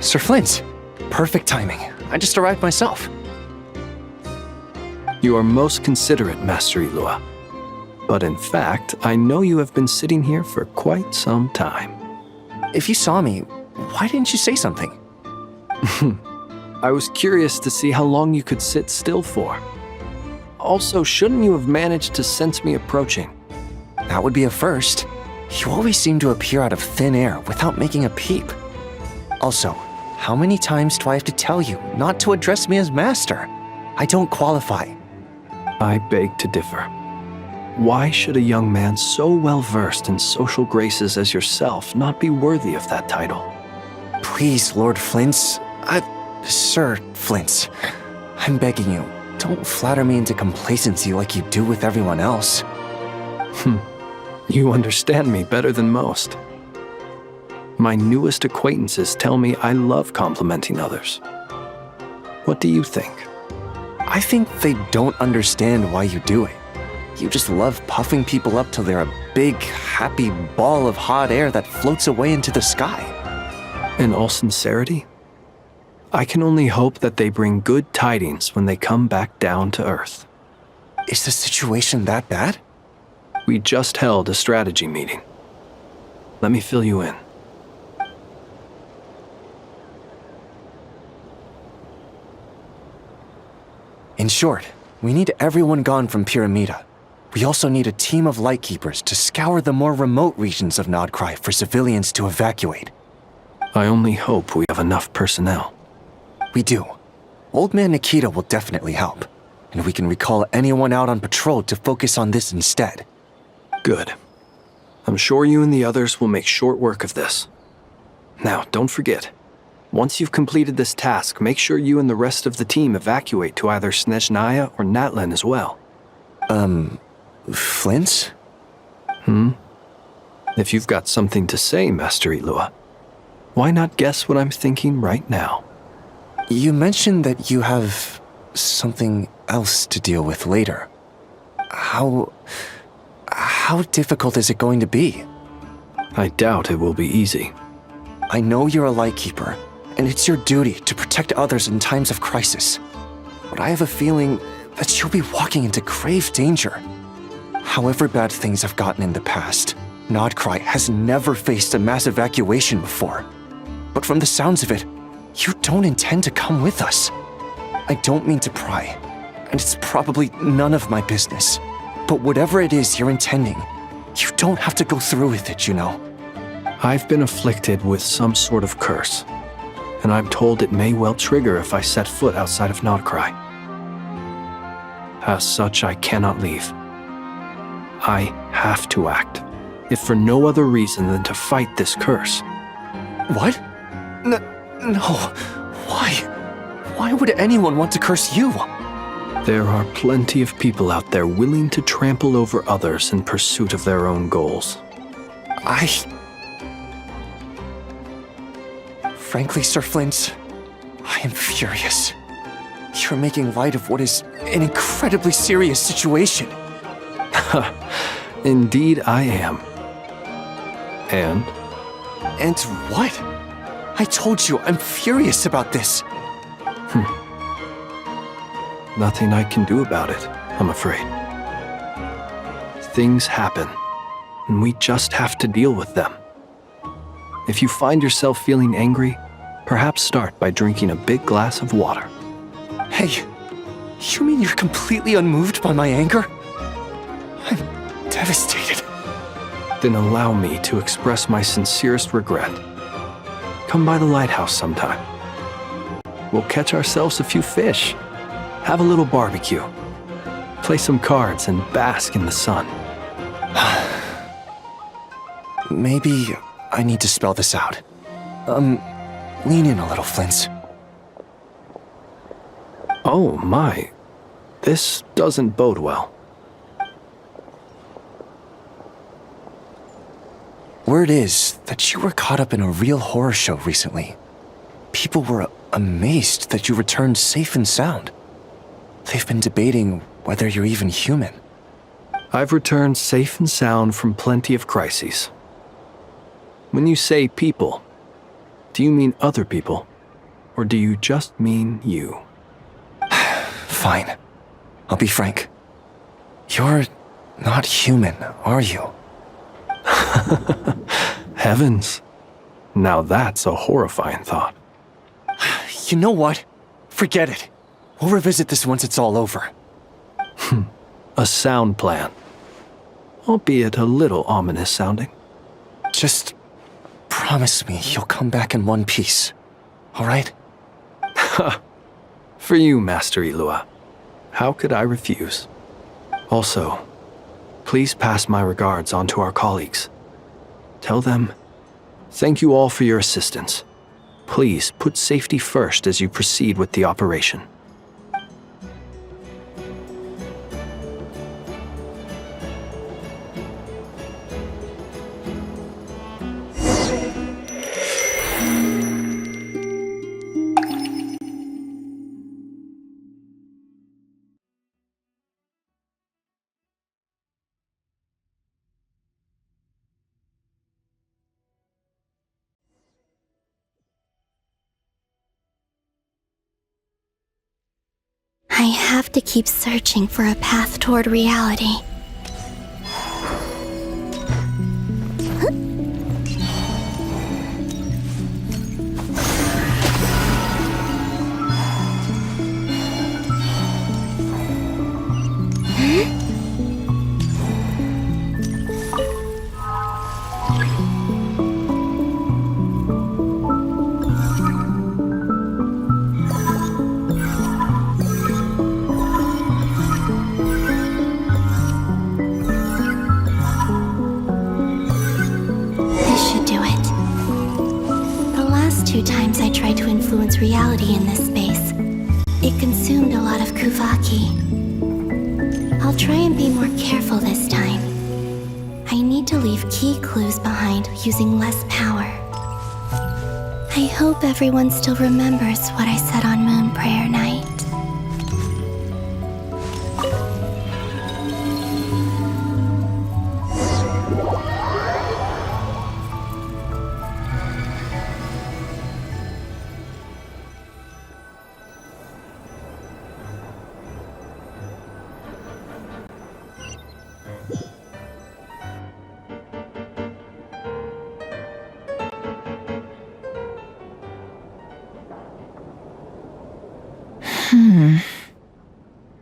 Sir Flint, perfect timing. I just arrived myself. You are most considerate, Master Ilua. But in fact, I know you have been sitting here for quite some time. If you saw me, why didn't you say something? I was curious to see how long you could sit still for. Also, shouldn't you have managed to sense me approaching? That would be a first. You always seem to appear out of thin air without making a peep. Also, how many times do I have to tell you not to address me as master? I don't qualify. I beg to differ. Why should a young man so well versed in social graces as yourself not be worthy of that title? Please, Lord Flint's... Sir Flint's. I'm begging you, don't flatter me into complacency like you do with everyone else. You understand me better than most. My newest acquaintances tell me I love complimenting others. What do you think? I think they don't understand why you do it. You just love puffing people up till they're a big, happy ball of hot air that floats away into the sky. In all sincerity, I can only hope that they bring good tidings when they come back down to Earth. Is the situation that bad? We just held a strategy meeting. Let me fill you in. In short, we need everyone gone from Pyramida. We also need a team of lightkeepers to scour the more remote regions of Nodcry for civilians to evacuate. I only hope we have enough personnel. We do. Old Man Nikita will definitely help, and we can recall anyone out on patrol to focus on this instead. Good. I'm sure you and the others will make short work of this. Now, don't forget, once you've completed this task, make sure you and the rest of the team evacuate to either Snezhnaya or Natlan as well. Flint? If you've got something to say, Master Ilua, why not guess what I'm thinking right now? You mentioned that you have something else to deal with later. How difficult is it going to be? I doubt it will be easy. I know you're a lightkeeper, and it's your duty to protect others in times of crisis. But I have a feeling that you'll be walking into grave danger. However bad things have gotten in the past, Nodcry has never faced a mass evacuation before. But from the sounds of it, you don't intend to come with us. I don't mean to pry, and it's probably none of my business. But whatever it is you're intending, you don't have to go through with it, you know. I've been afflicted with some sort of curse, and I'm told it may well trigger if I set foot outside of Nodcry. As such, I cannot leave. I have to act, if for no other reason than to fight this curse. What? No. Why? Why would anyone want to curse you? There are plenty of people out there willing to trample over others in pursuit of their own goals. Frankly, Sir Flint, I am furious. You're making light of what is an incredibly serious situation. Indeed I am. And? And what? I told you I'm furious about this. Nothing I can do about it, I'm afraid. Things happen, and we just have to deal with them. If you find yourself feeling angry, perhaps start by drinking a big glass of water. Hey, you mean you're completely unmoved by my anger? I'm devastated. Then allow me to express my sincerest regret. Come by the lighthouse sometime. We'll catch ourselves a few fish, have a little barbecue, play some cards, and bask in the sun. Maybe I need to spell this out. Lean in a little, Flint. Oh my, this doesn't bode well. Word is that you were caught up in a real horror show recently. People were amazed that you returned safe and sound. They've been debating whether you're even human. I've returned safe and sound from plenty of crises. When you say people, do you mean other people? Or do you just mean you? Fine. I'll be frank. You're not human, are you? Heavens. Now that's a horrifying thought. You know what? Forget it. We'll revisit this once it's all over. A sound plan. Albeit a little ominous sounding. Just promise me you'll come back in one piece. All right? For you, Master Ilua. How could I refuse? Also, please pass my regards on to our colleagues. Tell them, thank you all for your assistance. Please put safety first as you proceed with the operation. I have to keep searching for a path toward reality. Reality in this space. It consumed a lot of Kuvaki. I'll try and be more careful this time. I need to leave key clues behind using less power. I hope everyone still remembers what I said on Moon Prayer Night.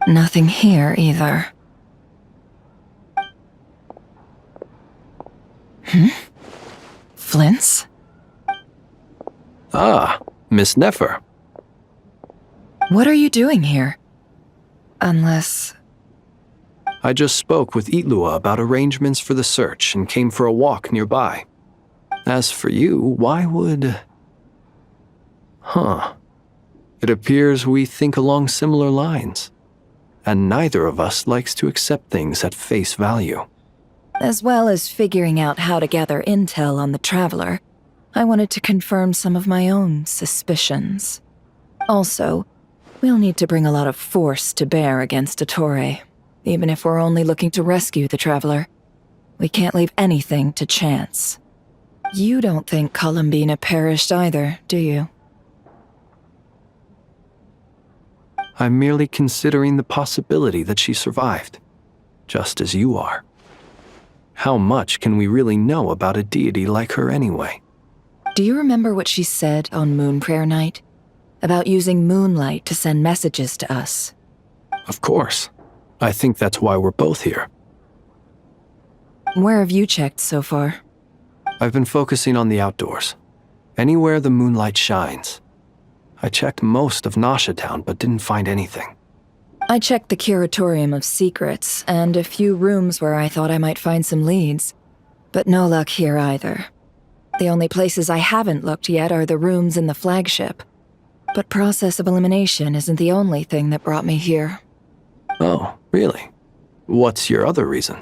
Nothing here either. Flints? Ah, Miss Nefer. What are you doing here? Unless... I just spoke with Ilua about arrangements for the search and came for a walk nearby. As for you, why would... It appears we think along similar lines. And neither of us likes to accept things at face value. As well as figuring out how to gather intel on the Traveler, I wanted to confirm some of my own suspicions. Also, we'll need to bring a lot of force to bear against Dottore, even if we're only looking to rescue the Traveler. We can't leave anything to chance. You don't think Columbina perished either, do you? I'm merely considering the possibility that she survived, just as you are. How much can we really know about a deity like her anyway? Do you remember what she said on Moon Prayer Night? About using moonlight to send messages to us? Of course. I think that's why we're both here. Where have you checked so far? I've been focusing on the outdoors. Anywhere the moonlight shines. I checked most of Nasha Town, but didn't find anything. I checked the Curatorium of Secrets, and a few rooms where I thought I might find some leads. But no luck here either. The only places I haven't looked yet are the rooms in the flagship. But process of elimination isn't the only thing that brought me here. Oh, really? What's your other reason?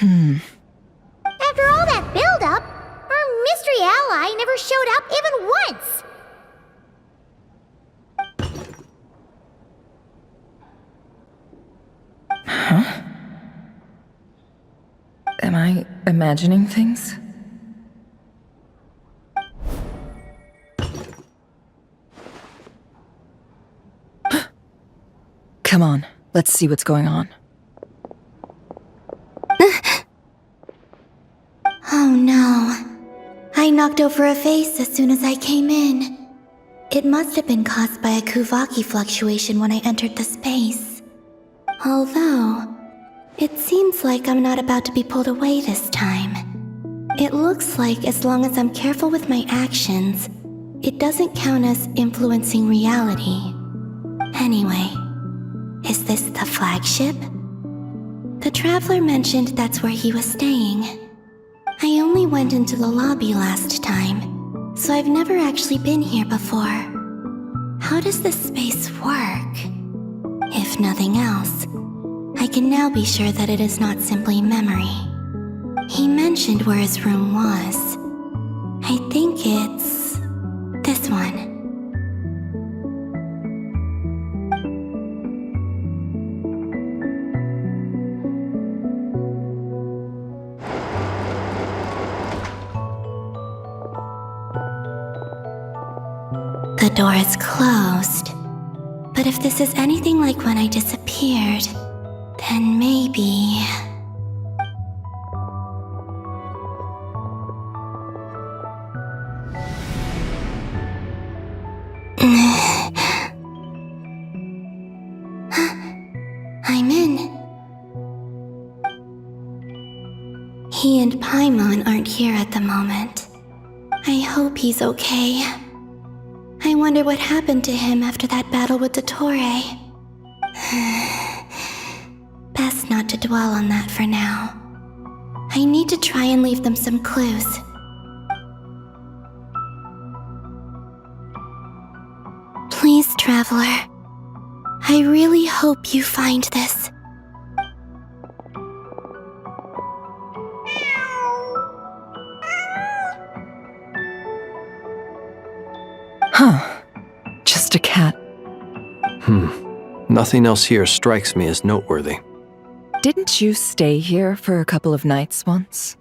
After all that build-up, our mystery ally never showed up even once! Huh? Am I imagining things? Come on, let's see what's going on. Oh no. I knocked over a vase as soon as I came in. It must have been caused by a Kuvaki fluctuation when I entered the space. Although, it seems like I'm not about to be pulled away this time. It looks like as long as I'm careful with my actions, it doesn't count as influencing reality. Anyway, is this the flagship? The Traveler mentioned that's where he was staying. I only went into the lobby last time, so I've never actually been here before. How does this space work? If nothing else, I can now be sure that it is not simply memory. He mentioned where his room was. I think it's this one. The door is closed, but if this is anything like when I disappeared, then maybe... I'm in. He and Paimon aren't here at the moment. I hope he's okay. I wonder what happened to him after that battle with Dottore. Best not to dwell on that for now. I need to try and leave them some clues. Please, Traveler. I really hope you find this. Huh. Just a cat. Nothing else here strikes me as noteworthy. Didn't you stay here for a couple of nights once?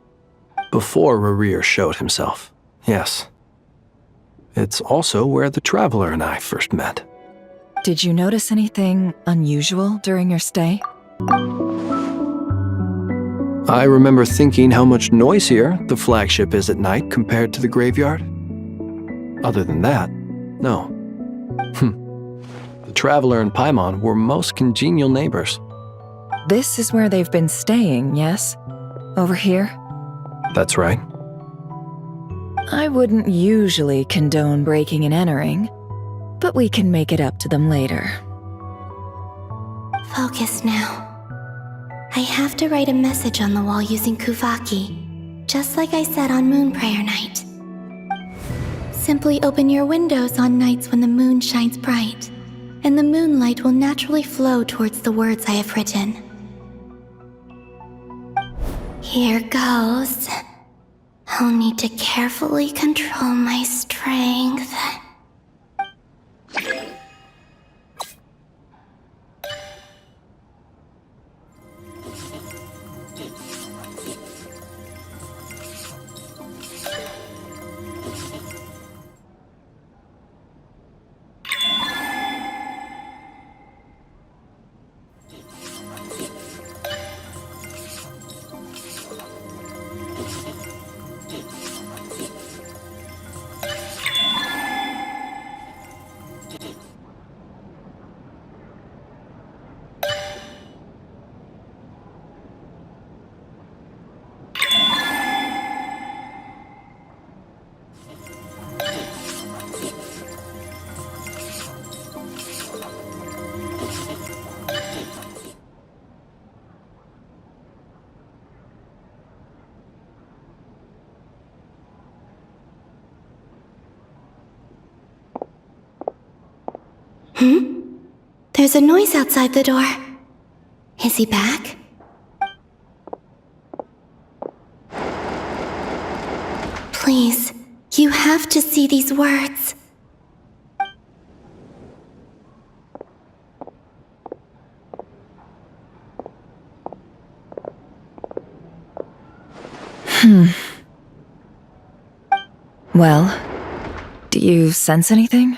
Before Rerir showed himself, yes. It's also where the Traveler and I first met. Did you notice anything unusual during your stay? I remember thinking how much noisier the flagship is at night compared to the graveyard. Other than that, no. The Traveler and Paimon were most congenial neighbors. This is where they've been staying, yes? Over here? That's right. I wouldn't usually condone breaking and entering, but we can make it up to them later. Focus now. I have to write a message on the wall using Kuvaki, just like I said on Moon Prayer Night. Simply open your windows on nights when the moon shines bright, and the moonlight will naturally flow towards the words I have written. Here goes. I'll need to carefully control my strength. There's a noise outside the door. Is he back? Please, you have to see these words. Well, do you sense anything?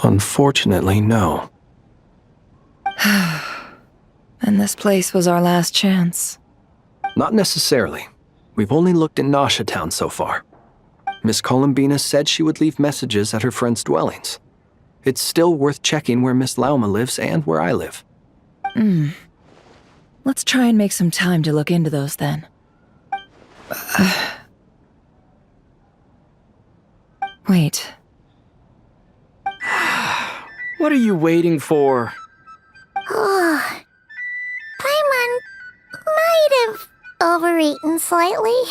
Unfortunately, no. And this place was our last chance. Not necessarily. We've only looked in Nasha Town so far. Miss Columbina said she would leave messages at her friends' dwellings. It's still worth checking where Miss Lauma lives and where I live. Let's try and make some time to look into those then. Wait. What are you waiting for? Oh, Paimon might have overeaten slightly.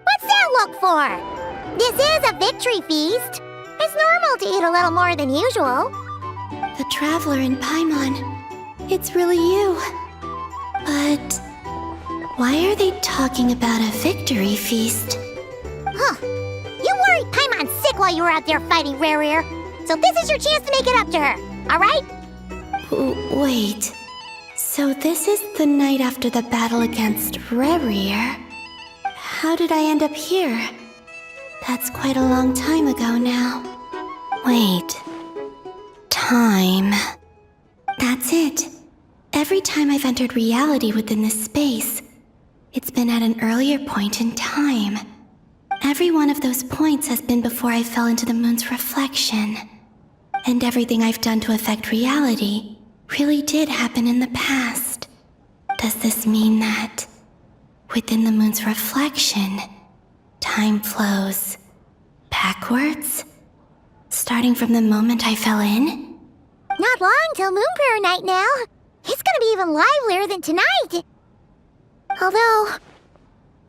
What's that look for? This is a victory feast. It's normal to eat a little more than usual. The Traveler in Paimon. It's really you. But why are they talking about a victory feast? Huh. You worried Paimon sick while you were out there fighting Rare, so this is your chance to make it up to her, alright? Wait. So this is the night after the battle against Rare. How did I end up here? That's quite a long time ago now. Wait. Time. That's it. Every time I've entered reality within this space, it's been at an earlier point in time. Every one of those points has been before I fell into the moon's reflection. And everything I've done to affect reality really did happen in the past. Does this mean that within the moon's reflection, time flows backwards? Starting from the moment I fell in? Not long till Moon Prayer Night now. It's gonna be even livelier than tonight. Although,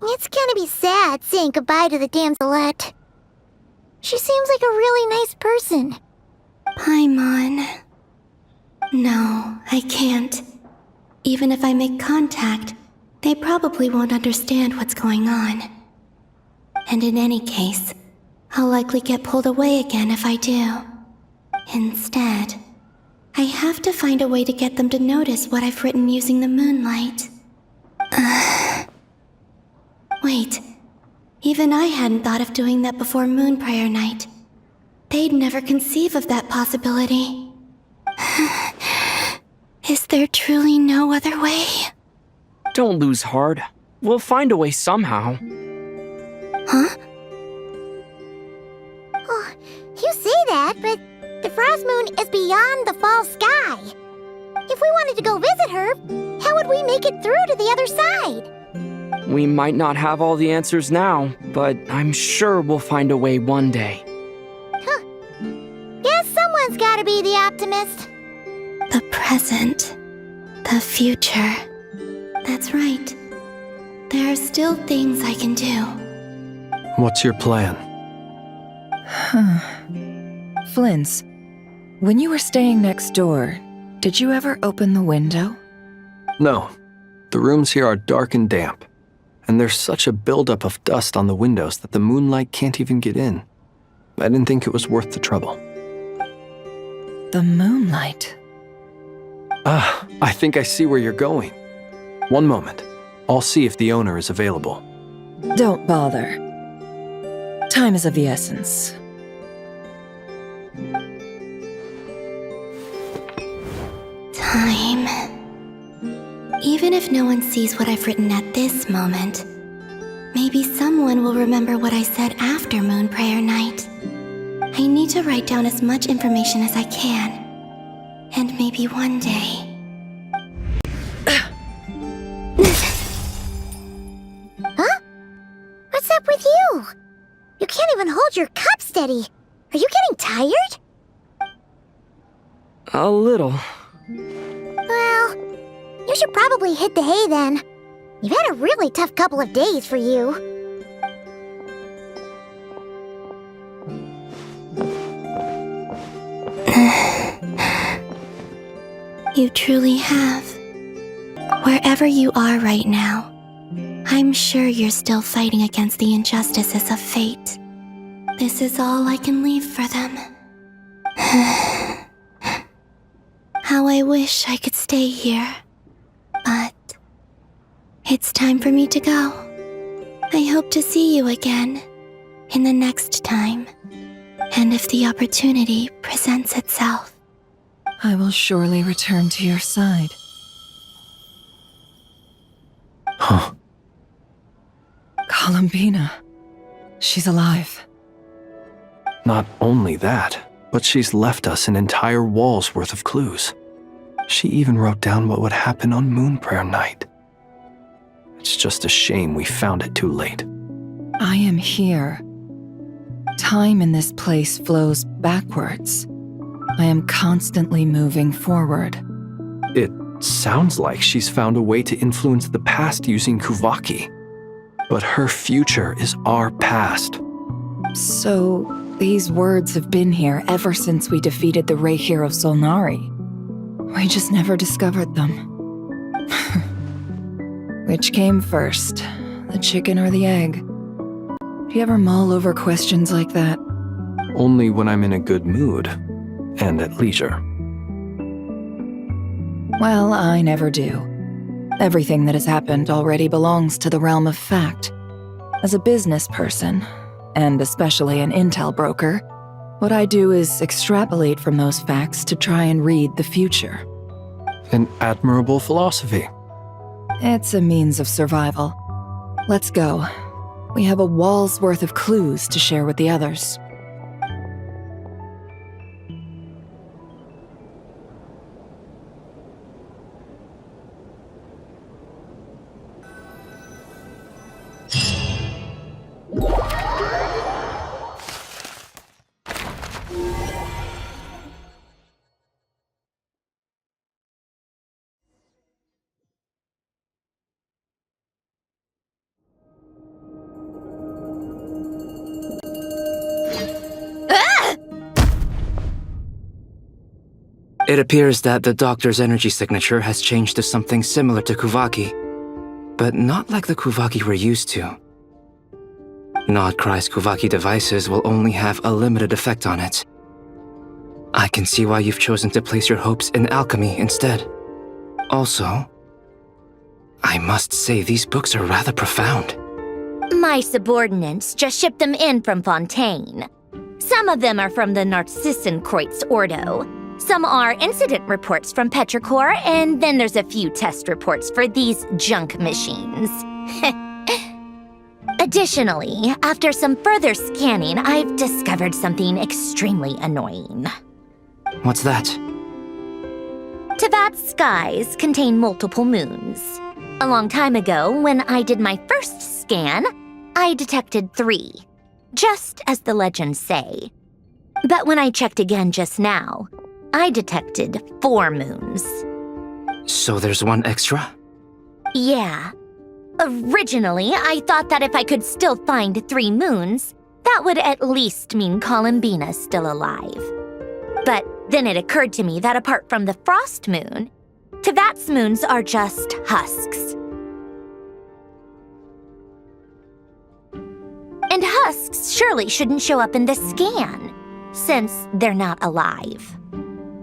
it's gonna be sad saying goodbye to the damselette. She seems like a really nice person. Paimon. No, I can't. Even if I make contact, they probably won't understand what's going on. And in any case, I'll likely get pulled away again if I do. Instead, I have to find a way to get them to notice what I've written using the moonlight. Wait, even I hadn't thought of doing that before Moon Prayer Night. They'd never conceive of that possibility. Is there truly no other way? Don't lose heart. We'll find a way somehow. Huh? Oh, you say that, but the Frost Moon is beyond the fall sky. If we wanted to go visit her, how would we make it through to the other side? We might not have all the answers now, but I'm sure we'll find a way one day. Huh. Guess someone's gotta be the optimist. The present. The future. That's right. There are still things I can do. What's your plan? Flint's, when you were staying next door, did you ever open the window? No. The rooms here are dark and damp, and there's such a buildup of dust on the windows that the moonlight can't even get in. I didn't think it was worth the trouble. The moonlight. I think I see where you're going. One moment. I'll see if the owner is available. Don't bother. Time is of the essence. Time. Even if no one sees what I've written at this moment, maybe someone will remember what I said after Moon Prayer Night. I need to write down as much information as I can. And maybe one day... Huh? What's up with you? You can't even hold your cup steady. Are you getting tired? A little. Well, you should probably hit the hay then. You've had a really tough couple of days for you. You truly have. Wherever you are right now, I'm sure you're still fighting against the injustices of fate. This is all I can leave for them. How I wish I could stay here. But it's time for me to go. I hope to see you again in the next time. And if the opportunity presents itself, I will surely return to your side. Huh. Columbina. She's alive. Not only that, but she's left us an entire wall's worth of clues. She even wrote down what would happen on Moon Prayer Night. It's just a shame we found it too late. I am here. Time in this place flows backwards. I am constantly moving forward. It sounds like she's found a way to influence the past using Kuvaki. But her future is our past. So, these words have been here ever since we defeated the Ray Hero Solnari. We just never discovered them. Which came first, the chicken or the egg? Do you ever mull over questions like that? Only when I'm in a good mood and at leisure. Well, I never do. Everything that has happened already belongs to the realm of fact. As a business person, and especially an intel broker, what I do is extrapolate from those facts to try and read the future. An admirable philosophy. It's a means of survival. Let's go. We have a wall's worth of clues to share with the others. It appears that the doctor's energy signature has changed to something similar to Kuvaki, but not like the Kuvaki we're used to. Nodcry's Kuvaki devices will only have a limited effect on it. I can see why you've chosen to place your hopes in alchemy instead. Also, I must say these books are rather profound. My subordinates just shipped them in from Fontaine. Some of them are from the Narcissenkreuz Ordo. Some are incident reports from Petrichor, and then there's a few test reports for these junk machines. Additionally, after some further scanning, I've discovered something extremely annoying. What's that? Teyvat's skies contain multiple moons. A long time ago, when I did my first scan, I detected 3, just as the legends say. But when I checked again just now, I detected 4 moons. So there's one extra? Yeah. Originally, I thought that if I could still find 3 moons, that would at least mean Columbina's still alive. But then it occurred to me that apart from the frost moon, Teyvat's moons are just husks. And husks surely shouldn't show up in the scan, since they're not alive.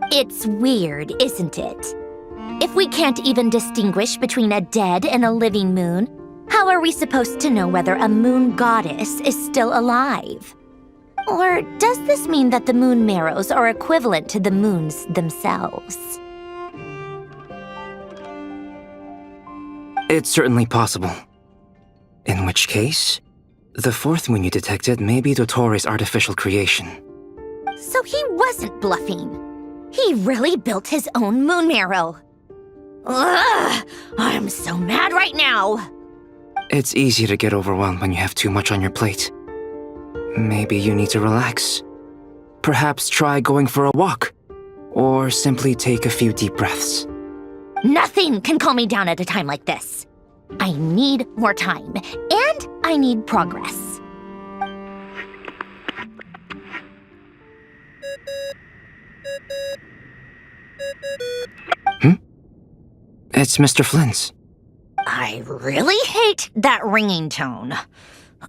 It's weird, isn't it? If we can't even distinguish between a dead and a living moon, how are we supposed to know whether a moon goddess is still alive? Or does this mean that the moon marrows are equivalent to the moons themselves? It's certainly possible. In which case, the 4th moon you detected may be Dottore's artificial creation. So he wasn't bluffing. He really built his own moon marrow. Ugh! I'm so mad right now! It's easy to get overwhelmed when you have too much on your plate. Maybe you need to relax. Perhaps try going for a walk, or simply take a few deep breaths. Nothing can calm me down at a time like this. I need more time, and I need progress. It's Mr. Flynn's. I really hate that ringing tone.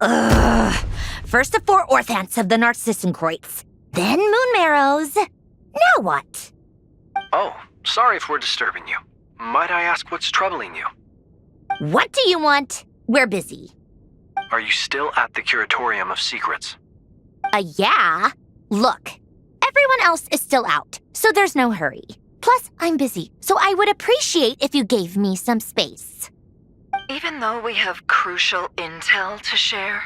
Ugh. First the 4 orthants of the Narcissenkreuz, then moon marrows. Now what? Oh, sorry if we're disturbing you. Might I ask what's troubling you? What do you want? We're busy. Are you still at the Curatorium of Secrets? Yeah. Look, everyone else is still out, so there's no hurry. Plus, I'm busy, so I would appreciate if you gave me some space. Even though we have crucial intel to share?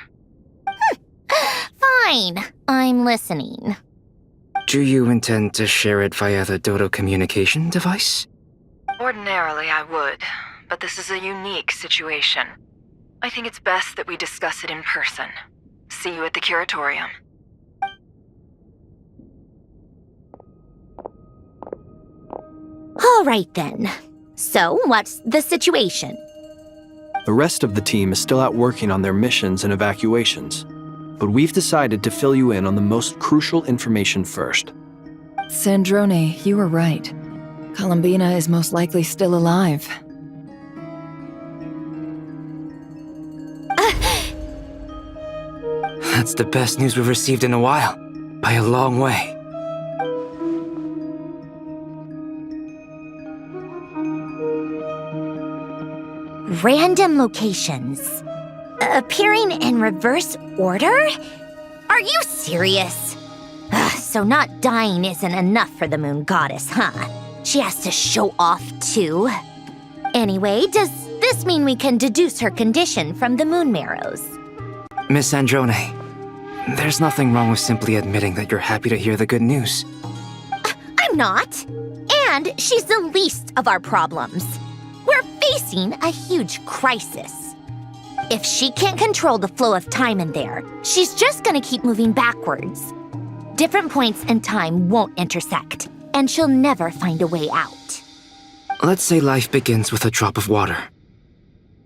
Fine, I'm listening. Do you intend to share it via the Dodo communication device? Ordinarily, I would, but this is a unique situation. I think it's best that we discuss it in person. See you at the curatorium. All right then. So, what's the situation? The rest of the team is still out working on their missions and evacuations, but we've decided to fill you in on the most crucial information first. Sandrone, you were right. Columbina is most likely still alive. That's the best news we've received in a while, by a long way. Random locations. Appearing in reverse order? Are you serious? So not dying isn't enough for the moon goddess, huh? She has to show off too. Anyway, does this mean we can deduce her condition from the moon marrows? Miss Androne, there's nothing wrong with simply admitting that you're happy to hear the good news. I'm not. And she's the least of our problems. We're facing a huge crisis. If she can't control the flow of time in there, she's just gonna keep moving backwards. Different points in time won't intersect, and she'll never find a way out. Let's say life begins with a drop of water.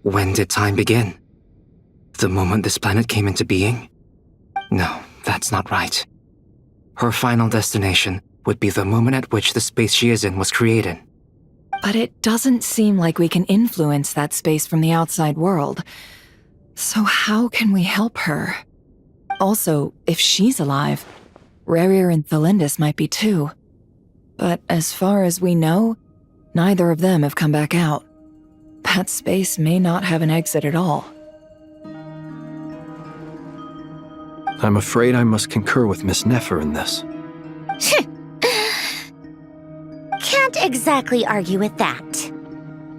When did time begin? The moment this planet came into being? No, that's not right. Her final destination would be the moment at which the space she is in was created. But it doesn't seem like we can influence that space from the outside world. So how can we help her? Also, if she's alive, Rerir and Thalindis might be too. But as far as we know, neither of them have come back out. That space may not have an exit at all. I'm afraid I must concur with Miss Nefer in this. Can't exactly argue with that.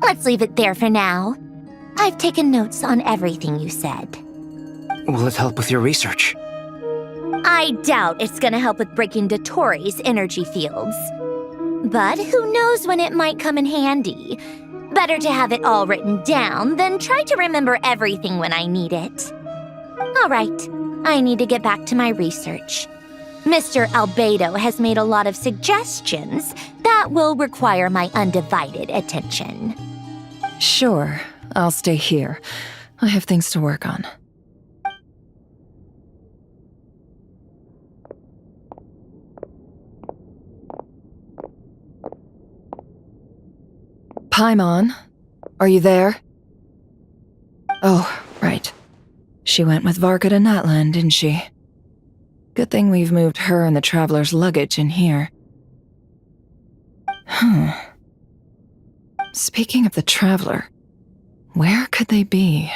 Let's leave it there for now. I've taken notes on everything you said. Will it help with your research? I doubt it's gonna help with breaking Dottore's energy fields. But who knows when it might come in handy. Better to have it all written down than try to remember everything when I need it. All right, I need to get back to my research. Mr. Albedo has made a lot of suggestions that will require my undivided attention. Sure, I'll stay here. I have things to work on. Paimon, are you there? Oh, right. She went with Varka to Natlan, didn't she? Good thing we've moved her and the Traveler's luggage in here. Speaking of the Traveler, where could they be?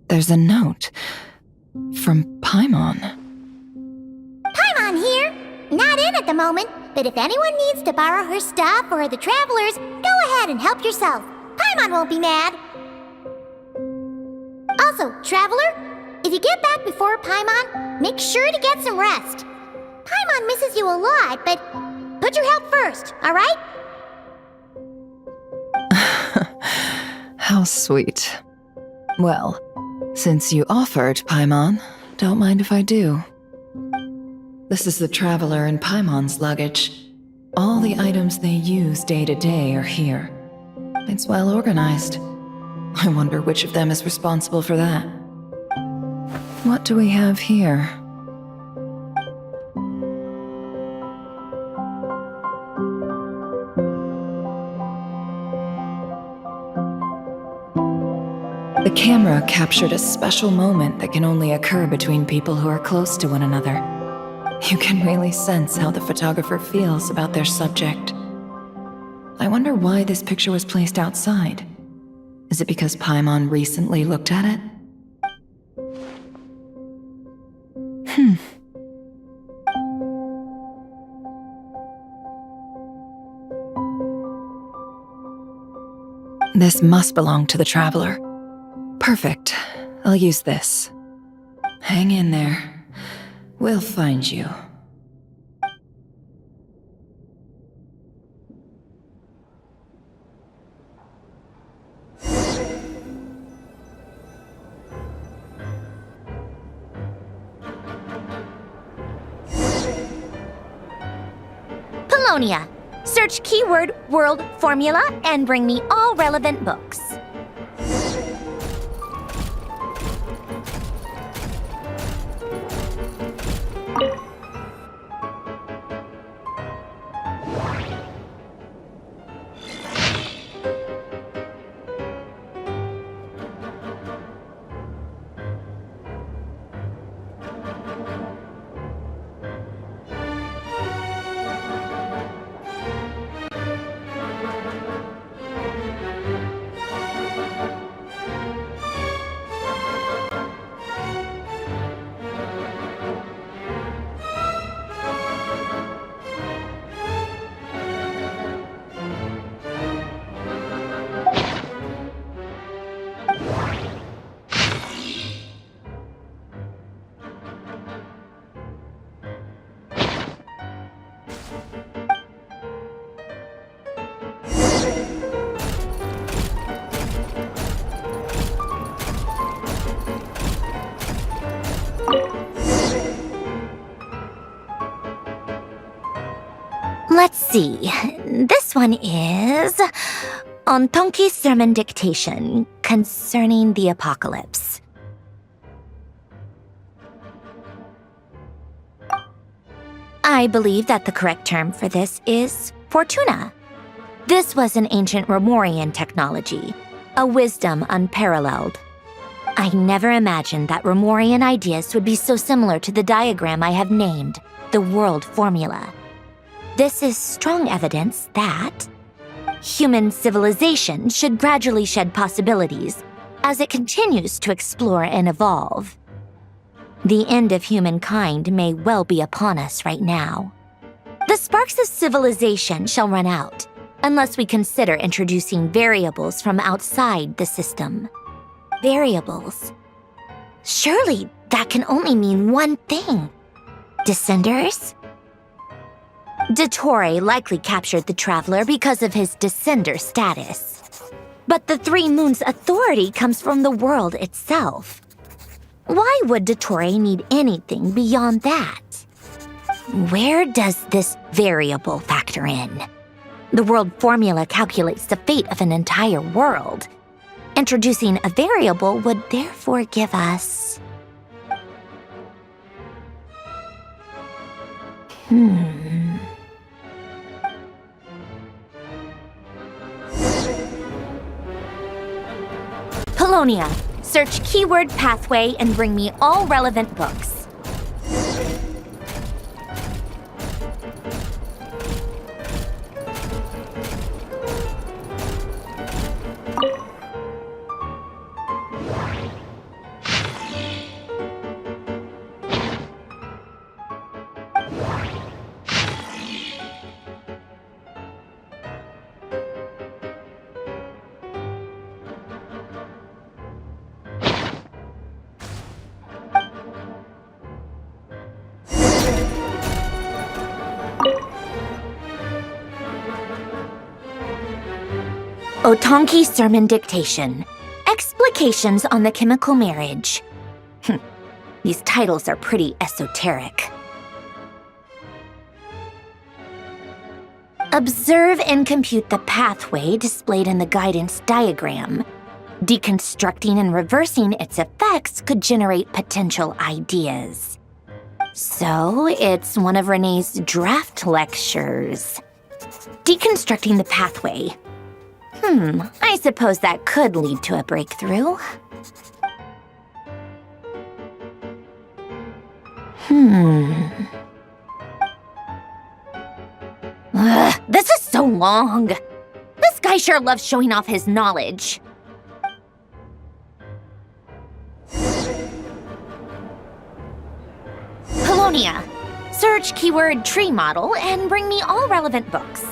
There's a note from Paimon. Paimon here. Not in at the moment, but if anyone needs to borrow her stuff or the Travelers, go ahead and help yourself. Paimon won't be mad. Also, Traveler, if you get back before Paimon, make sure to get some rest. Paimon misses you a lot, but put your health first, all right? How sweet. Well, since you offered, Paimon, don't mind if I do. This is the Traveler and Paimon's luggage. All the items they use day to day are here. It's well organized. I wonder which of them is responsible for that. What do we have here? The camera captured a special moment that can only occur between people who are close to one another. You can really sense how the photographer feels about their subject. I wonder why this picture was placed outside. Is it because Paimon recently looked at it? This must belong to the Traveler. Perfect. I'll use this. Hang in there. We'll find you. Polonia. Search keyword world formula and bring me all relevant books. Let's see. This one is on Tonki's sermon dictation concerning the apocalypse. I believe that the correct term for this is Fortuna. This was an ancient Romorian technology, a wisdom unparalleled. I never imagined that Romorian ideas would be so similar to the diagram I have named, the world formula. This is strong evidence that human civilization should gradually shed possibilities as it continues to explore and evolve. The end of humankind may well be upon us right now. The sparks of civilization shall run out unless we consider introducing variables from outside the system. Variables. Surely that can only mean one thing. Descenders? Dottore likely captured the Traveler because of his descender status. But the Three Moons' authority comes from the world itself. Why would Dottore need anything beyond that? Where does this variable factor in? The world formula calculates the fate of an entire world. Introducing a variable would therefore give us... Polonia, search keyword pathway and bring me all relevant books. Otonki's sermon dictation. Explications on the chemical marriage. These titles are pretty esoteric. Observe and compute the pathway displayed in the guidance diagram. Deconstructing and reversing its effects could generate potential ideas. So, it's one of Renee's draft lectures. Deconstructing the pathway. I suppose that could lead to a breakthrough. This is so long. This guy sure loves showing off his knowledge. Polonia, search keyword tree model and bring me all relevant books.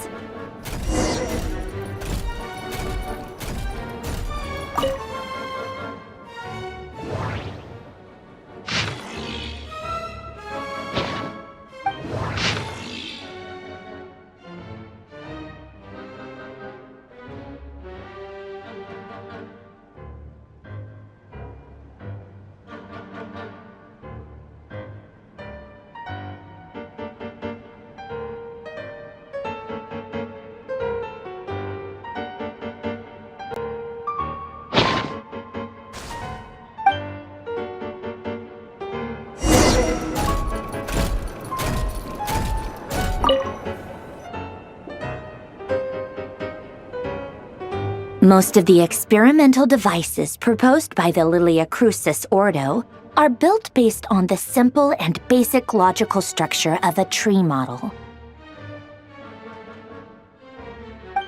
Most of the experimental devices proposed by the Lilia Crucis Ordo are built based on the simple and basic logical structure of a tree model.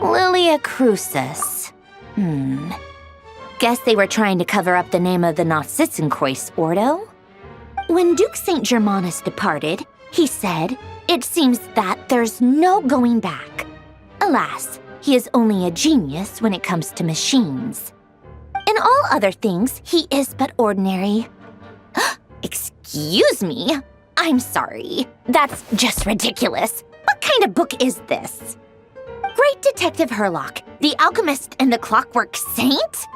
Lilia Crucis. Guess they were trying to cover up the name of the Nautitzenkreuz Ordo? When Duke St. Germanus departed, he said, "It seems that there's no going back. Alas, he is only a genius when it comes to machines. In all other things, he is but ordinary." Excuse me? I'm sorry. That's just ridiculous. What kind of book is this? Great Detective Herlock, The Alchemist and the Clockwork Saint?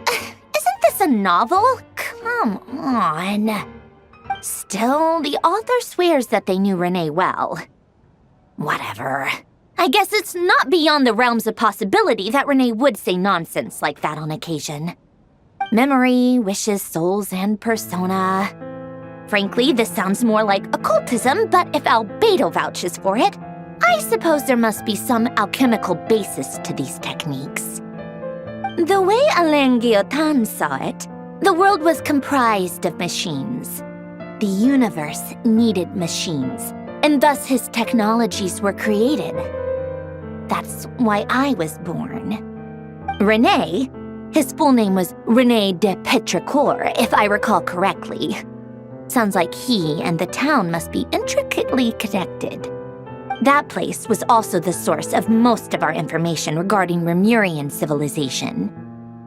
Isn't this a novel? Come on. Still, the author swears that they knew Renee well. Whatever. I guess it's not beyond the realms of possibility that Renee would say nonsense like that on occasion. Memory, wishes, souls, and persona. Frankly, this sounds more like occultism, but if Albedo vouches for it, I suppose there must be some alchemical basis to these techniques. The way Alain Guillotin saw it, the world was comprised of machines. The universe needed machines, and thus his technologies were created. That's why I was born. René, his full name was René de Petrichor, if I recall correctly. Sounds like he and the town must be intricately connected. That place was also the source of most of our information regarding Remurian civilization.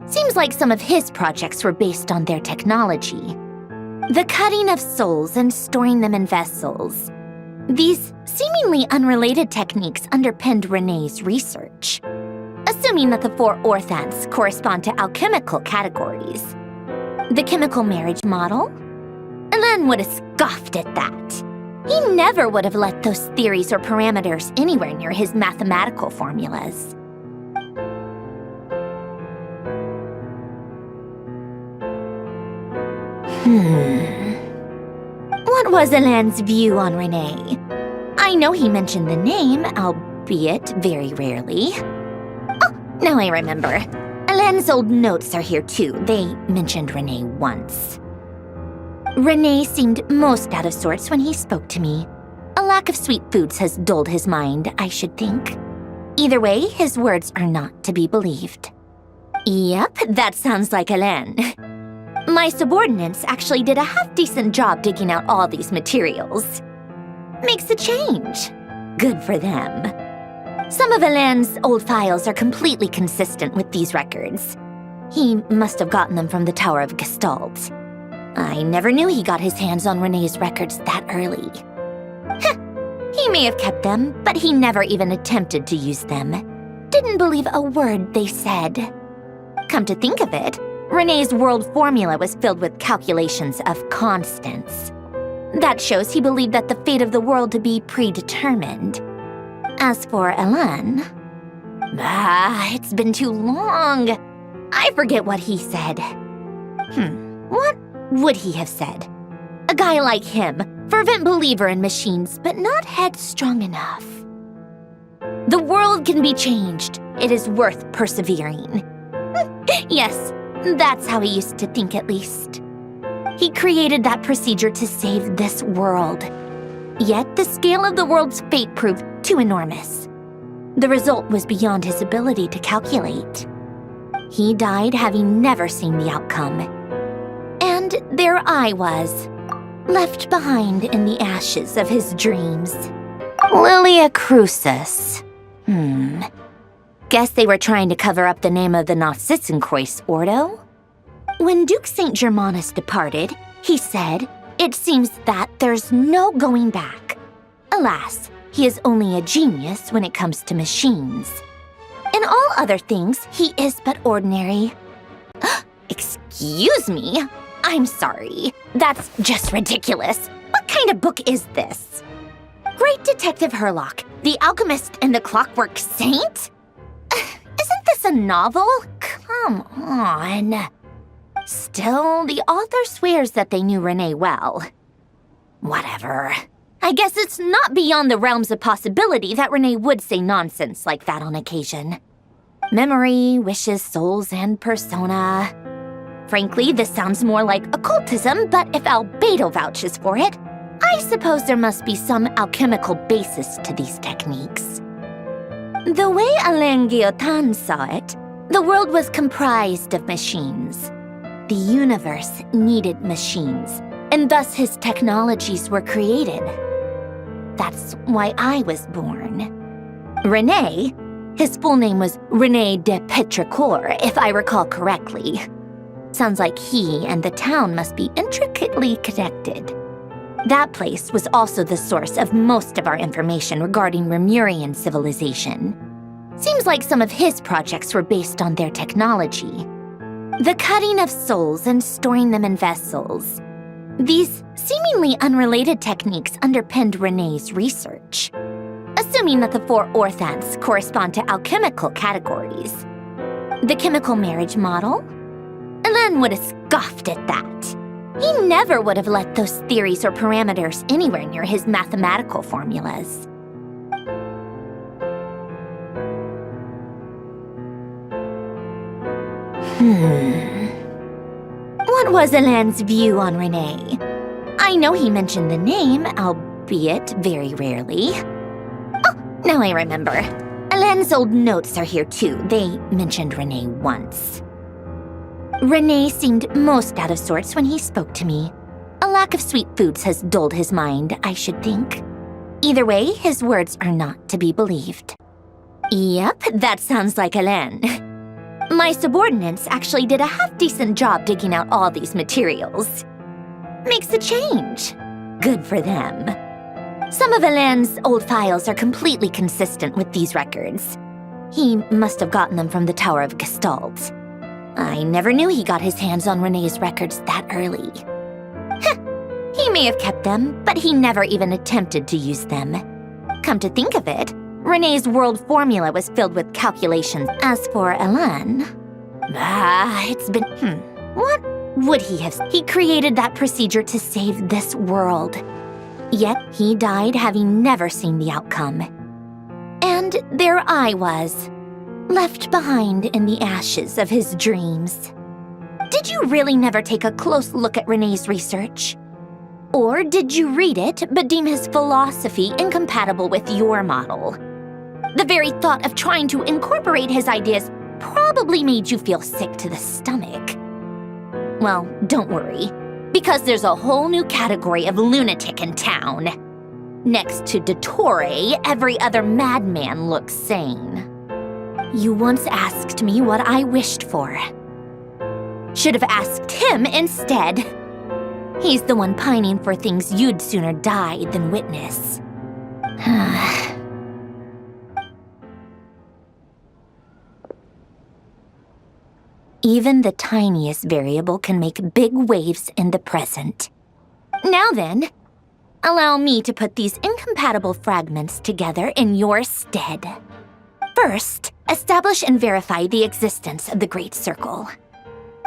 Seems like some of his projects were based on their technology. The cutting of souls and storing them in vessels. These seemingly unrelated techniques underpinned René's research. Assuming that the 4 orthants correspond to alchemical categories. The chemical marriage model? Alain would have scoffed at that. He never would have let those theories or parameters anywhere near his mathematical formulas. What was Alain's view on Renee? I know he mentioned the name, albeit very rarely. Oh, now I remember. Alain's old notes are here too. They mentioned Renee once. Renee seemed most out of sorts when he spoke to me. A lack of sweet foods has dulled his mind, I should think. Either way, his words are not to be believed. Yep, that sounds like Alain. My subordinates actually did a half-decent job digging out all these materials. Makes a change. Good for them. Some of Alain's old files are completely consistent with these records. He must have gotten them from the Tower of Gestalt. I never knew he got his hands on René's records that early. He may have kept them, but he never even attempted to use them. Didn't believe a word they said. Come to think of it, René's world formula was filled with calculations of constants. That shows he believed that the fate of the world to be predetermined. As for Alain... it's been too long. I forget what he said. What would he have said? A guy like him, fervent believer in machines, but not headstrong enough. The world can be changed. It is worth persevering. Yes, that's how he used to think at least. He created that procedure to save this world. Yet the scale of the world's fate proved too enormous. The result was beyond his ability to calculate. He died having never seen the outcome. And there I was, left behind in the ashes of his dreams. Lilia Crucis. Guess they were trying to cover up the name of the Nautitzenkreuz Ordo? When Duke St. Germanus departed, he said, "It seems that there's no going back. Alas, he is only a genius when it comes to machines. In all other things, he is but ordinary." Excuse me? I'm sorry. That's just ridiculous. What kind of book is this? Great Detective Herlock, The Alchemist and the Clockwork Saint? Isn't this a novel? Come on. Still, the author swears that they knew Renee well. Whatever. I guess it's not beyond the realms of possibility that Renee would say nonsense like that on occasion. Memory, wishes, souls, and persona. Frankly, this sounds more like occultism, but if Albedo vouches for it, I suppose there must be some alchemical basis to these techniques. The way Alain Guillotin saw it, the world was comprised of machines. The universe needed machines, and thus his technologies were created. That's why I was born. René, his full name was René de Petrichor, if I recall correctly. Sounds like he and the town must be intricately connected. That place was also the source of most of our information regarding Remurian civilization. Seems like some of his projects were based on their technology. The cutting of souls and storing them in vessels. These seemingly unrelated techniques underpinned René's research. Assuming that the 4 orthants correspond to alchemical categories. The chemical marriage model? Alain would have scoffed at that. He never would have let those theories or parameters anywhere near his mathematical formulas. What was Alain's view on René? I know he mentioned the name, albeit very rarely. Oh, now I remember. Alain's old notes are here too. They mentioned René once. René seemed most out of sorts when he spoke to me. A lack of sweet foods has dulled his mind, I should think. Either way, his words are not to be believed. Yep, that sounds like Alain. My subordinates actually did a half-decent job digging out all these materials. Makes a change. Good for them. Some of Alain's old files are completely consistent with these records. He must have gotten them from the Tower of Gestalt. I never knew he got his hands on René's records that early. He may have kept them, but he never even attempted to use them. Come to think of it, René's world formula was filled with calculations. As for Alain, it's been... What would he have... He created that procedure to save this world. Yet he died having never seen the outcome. And there I was, left behind in the ashes of his dreams. Did you really never take a close look at René's research? Or did you read it but deem his philosophy incompatible with your model? The very thought of trying to incorporate his ideas probably made you feel sick to the stomach. Well, don't worry, because there's a whole new category of lunatic in town. Next to Dottore, every other madman looks sane. You once asked me what I wished for. Should have asked him instead. He's the one pining for things you'd sooner die than witness. Even the tiniest variable can make big waves in the present. Now then, allow me to put these incompatible fragments together in your stead. First, establish and verify the existence of the Great Circle.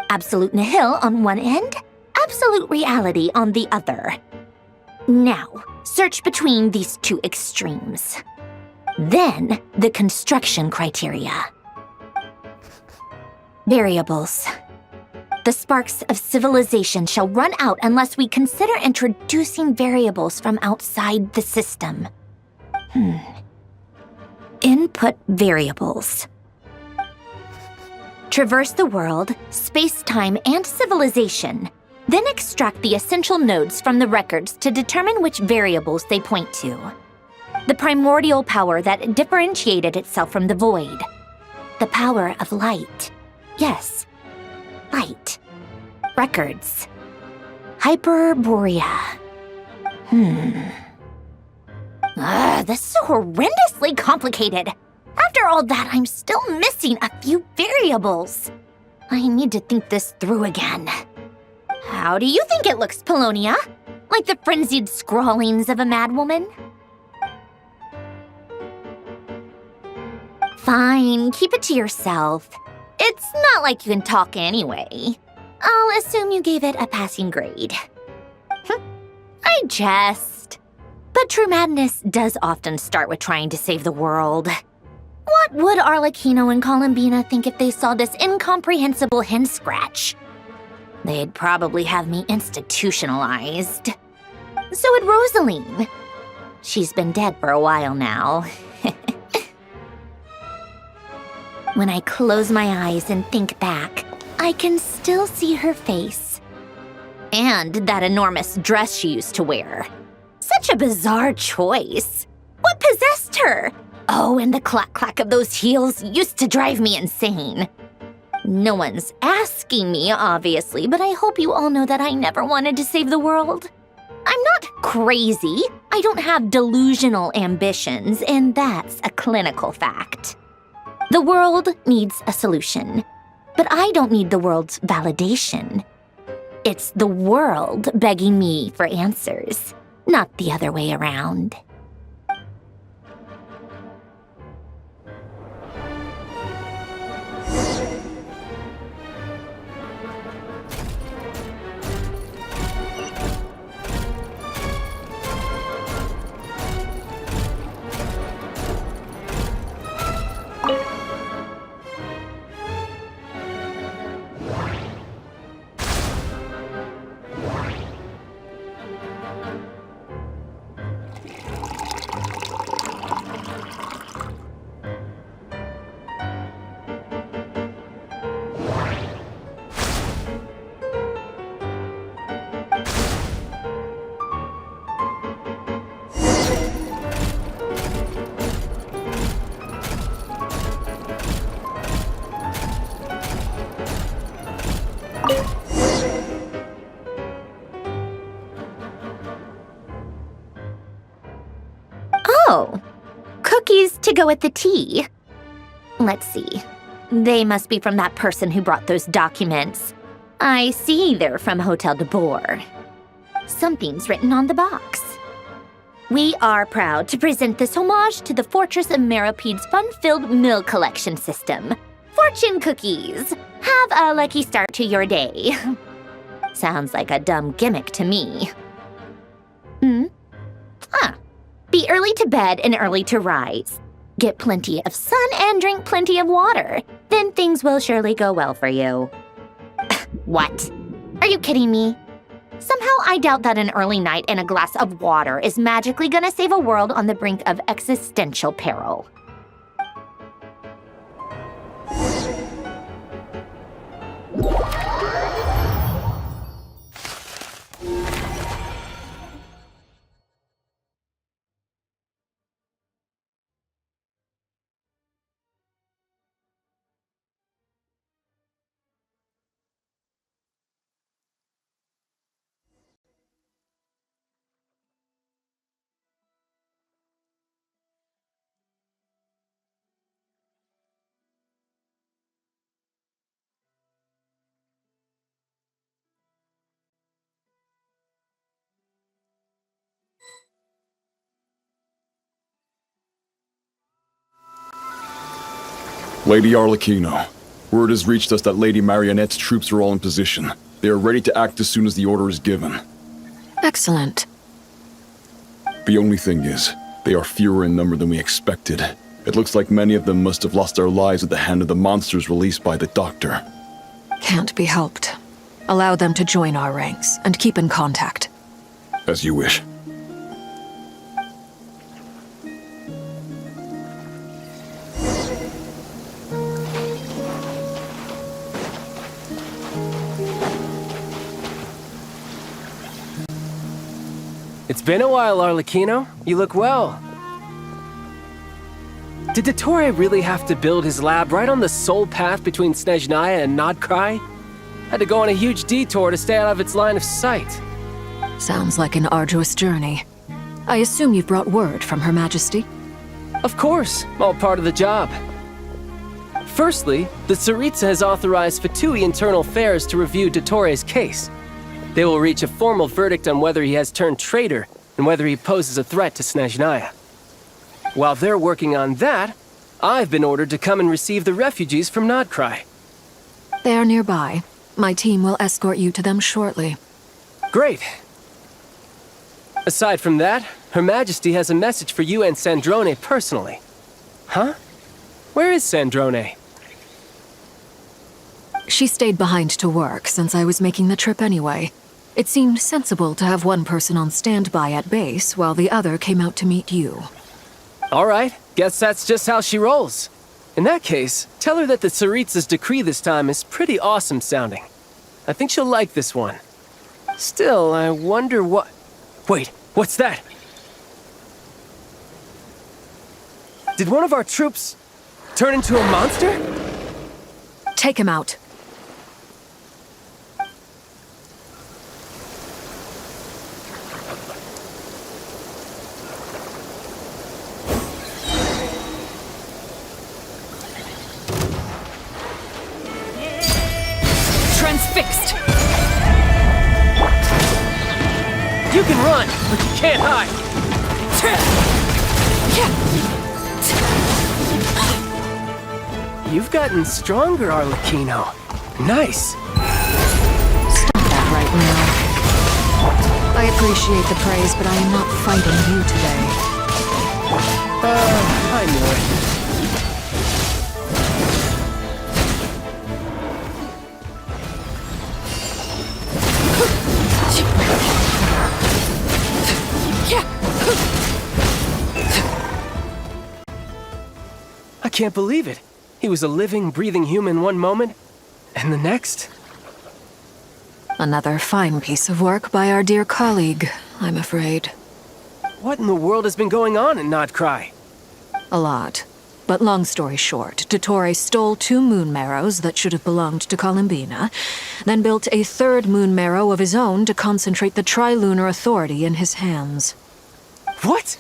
Absolute nihil on one end, absolute reality on the other. Now, search between these two extremes. Then, the construction criteria. Variables. The sparks of civilization shall run out unless we consider introducing variables from outside the system. Input variables. Traverse the world, space-time, and civilization, then extract the essential nodes from the records to determine which variables they point to. The primordial power that differentiated itself from the void. The power of light. Yes, light. Records. Hyperborea. This is horrendously complicated. After all that, I'm still missing a few variables. I need to think this through again. How do you think it looks, Polonia? Like the frenzied scrawlings of a madwoman? Fine, keep it to yourself. It's not like you can talk anyway. I'll assume you gave it a passing grade. I jest. But true madness does often start with trying to save the world. Why What would Arlecchino and Columbina think if they saw this incomprehensible hen scratch? They'd probably have me institutionalized. So would Rosaline. She's been dead for a while now. When I close my eyes and think back, I can still see her face. And that enormous dress she used to wear. Such a bizarre choice. What possessed her? Oh, and the clack-clack of those heels used to drive me insane. No one's asking me, obviously, but I hope you all know that I never wanted to save the world. I'm not crazy. I don't have delusional ambitions, and that's a clinical fact. The world needs a solution, but I don't need the world's validation. It's the world begging me for answers, not the other way around. Oh, cookies to go with the tea. Let's see. They must be from that person who brought those documents. I see they're from Hotel de Boer. Something's written on the box. We are proud to present this homage to the Fortress of Meropede's fun-filled meal collection system. Fortune cookies. Have a lucky start to your day. Sounds like a dumb gimmick to me. Be early to bed and early to rise. Get plenty of sun and drink plenty of water. Then things will surely go well for you. What? Are you kidding me? Somehow I doubt that an early night and a glass of water is magically gonna save a world on the brink of existential peril. Lady Arlecchino, word has reached us that Lady Marionette's troops are all in position. They are ready to act as soon as the order is given. Excellent. The only thing is, they are fewer in number than we expected. It looks like many of them must have lost their lives at the hand of the monsters released by the Doctor. Can't be helped. Allow them to join our ranks and keep in contact. As you wish. It's been a while, Arlecchino. You look well. Did Dottore really have to build his lab right on the sole path between Snezhnaya and Nodkrai? Had to go on a huge detour to stay out of its line of sight. Sounds like an arduous journey. I assume you've brought word from Her Majesty? Of course, all part of the job. Firstly, the Tsaritsa has authorized Fatui Internal Affairs to review Dottore's case. They will reach a formal verdict on whether he has turned traitor and whether he poses a threat to Snezhnaya. While they're working on that, I've been ordered to come and receive the refugees from Nodkrai. They are nearby. My team will escort you to them shortly. Great. Aside from that, Her Majesty has a message for you and Sandrone personally. Huh? Where is Sandrone? She stayed behind to work since I was making the trip anyway. It seemed sensible to have one person on standby at base while the other came out to meet you. All right, guess that's just how she rolls. In that case, tell her that the Tsaritsa's decree this time is pretty awesome sounding. I think she'll like this one. Still, I wonder what... Wait, what's that? Did one of our troops turn into a monster? Take him out. Transfixed! You can run, but you can't hide. You've gotten stronger, Arlecchino. Nice. Stop that right now. I appreciate the praise, but I am not fighting you today. I knew it. I can't believe it. He was a living, breathing human one moment, and the next... Another fine piece of work by our dear colleague, I'm afraid. What in the world has been going on in Nodcry? A lot. But long story short, Dottore stole 2 moon marrows that should have belonged to Columbina, then built a 3rd moon marrow of his own to concentrate the Trilunar authority in his hands. What?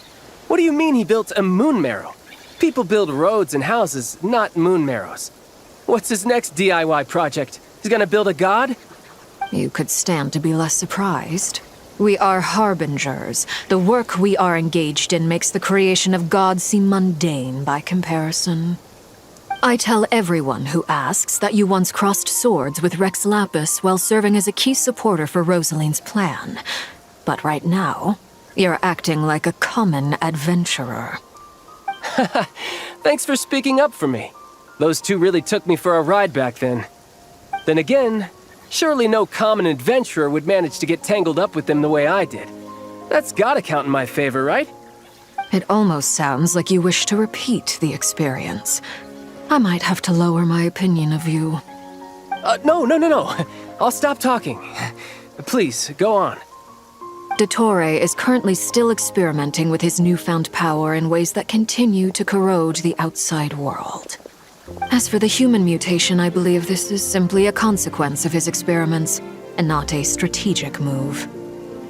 What do you mean he built a moon marrow? People build roads and houses, not moon marrows. What's his next DIY project? He's gonna build a god? You could stand to be less surprised. We are harbingers. The work we are engaged in makes the creation of gods seem mundane by comparison. I tell everyone who asks that you once crossed swords with Rex Lapis while serving as a key supporter for Rosaline's plan. But right now, you're acting like a common adventurer. Thanks for speaking up for me. Those 2 really took me for a ride back then. Then again, surely no common adventurer would manage to get tangled up with them the way I did. That's gotta count in my favor, right? It almost sounds like you wish to repeat the experience. I might have to lower my opinion of you. No. I'll stop talking. Please, go on. Dottore is currently still experimenting with his newfound power in ways that continue to corrode the outside world. As for the human mutation, I believe this is simply a consequence of his experiments, and not a strategic move.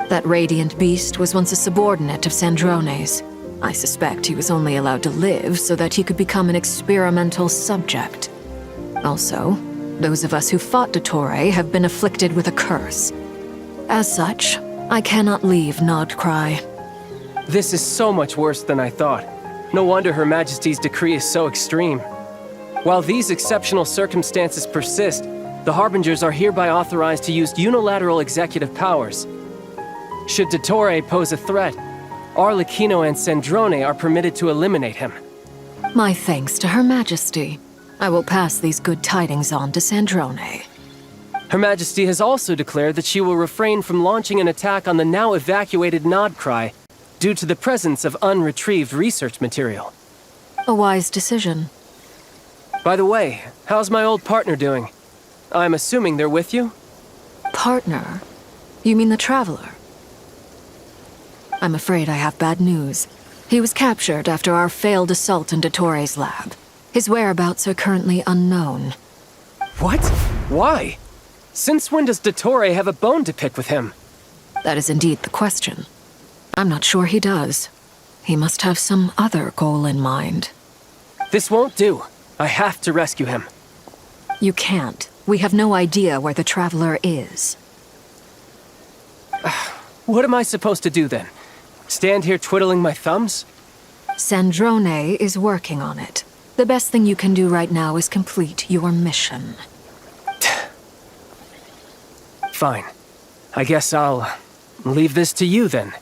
That radiant beast was once a subordinate of Sandrone's. I suspect he was only allowed to live so that he could become an experimental subject. Also, those of us who fought Dottore have been afflicted with a curse. As such, I cannot leave Nodcry. This is so much worse than I thought. No wonder Her Majesty's decree is so extreme. While these exceptional circumstances persist, the Harbingers are hereby authorized to use unilateral executive powers. Should Dottore pose a threat, Arlecchino and Sandrone are permitted to eliminate him. My thanks to Her Majesty. I will pass these good tidings on to Sandrone. Her Majesty has also declared that she will refrain from launching an attack on the now evacuated Nodcry due to the presence of unretrieved research material. A wise decision. By the way, how's my old partner doing? I'm assuming they're with you? Partner? You mean the Traveler? I'm afraid I have bad news. He was captured after our failed assault in Dottore's lab. His whereabouts are currently unknown. What? Why? Since when does Dottore have a bone to pick with him? That is indeed the question. I'm not sure he does. He must have some other goal in mind. This won't do. I have to rescue him. You can't. We have no idea where the Traveler is. What am I supposed to do then? Stand here twiddling my thumbs? Sandrone is working on it. The best thing you can do right now is complete your mission. Fine. I guess I'll leave this to you then.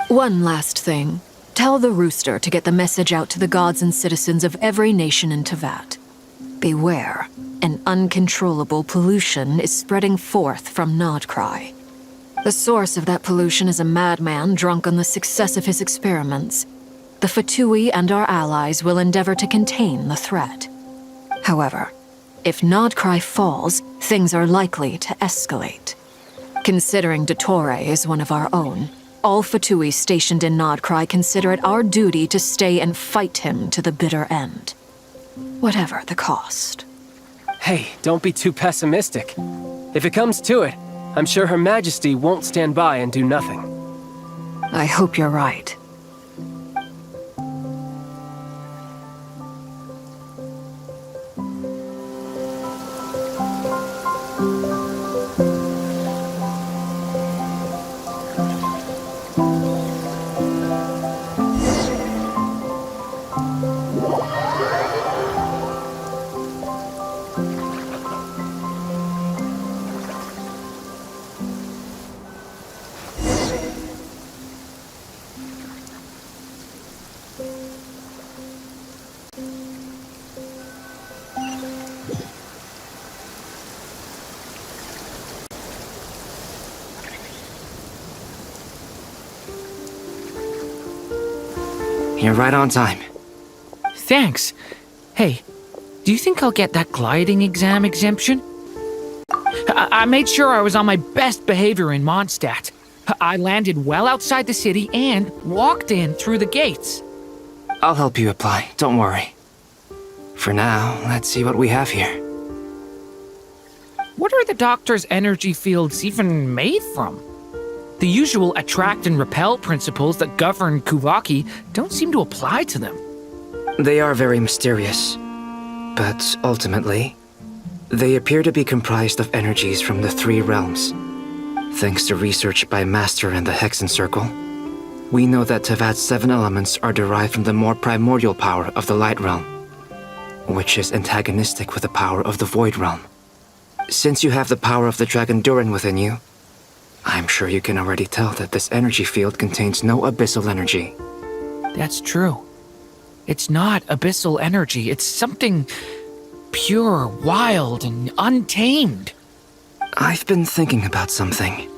One last thing. Tell the rooster to get the message out to the gods and citizens of every nation in Teyvat. Beware, an uncontrollable pollution is spreading forth from Nodcry. The source of that pollution is a madman drunk on the success of his experiments. The Fatui and our allies will endeavor to contain the threat. However, if Nodcry falls, things are likely to escalate. Considering Dottore is one of our own, all Fatui stationed in Nodcry consider it our duty to stay and fight him to the bitter end. Whatever the cost. Hey, don't be too pessimistic. If it comes to it, I'm sure Her Majesty won't stand by and do nothing. I hope you're right. You're right on time. Thanks. Hey, do you think I'll get that gliding exam exemption? I made sure I was on my best behavior in Mondstadt. I landed well outside the city and walked in through the gates. I'll help you apply, don't worry. For now, let's see what we have here. What are the doctor's energy fields even made from? The usual attract and repel principles that govern Kuvaki don't seem to apply to them. They are very mysterious, but ultimately, they appear to be comprised of energies from the three realms. Thanks to research by Master in the Hexen Circle, we know that Teyvat's 7 elements are derived from the more primordial power of the Light Realm, which is antagonistic with the power of the Void Realm. Since you have the power of the Dragon Durin within you, I'm sure you can already tell that this energy field contains no abyssal energy. That's true. It's not abyssal energy, it's something pure, wild, and untamed. I've been thinking about something.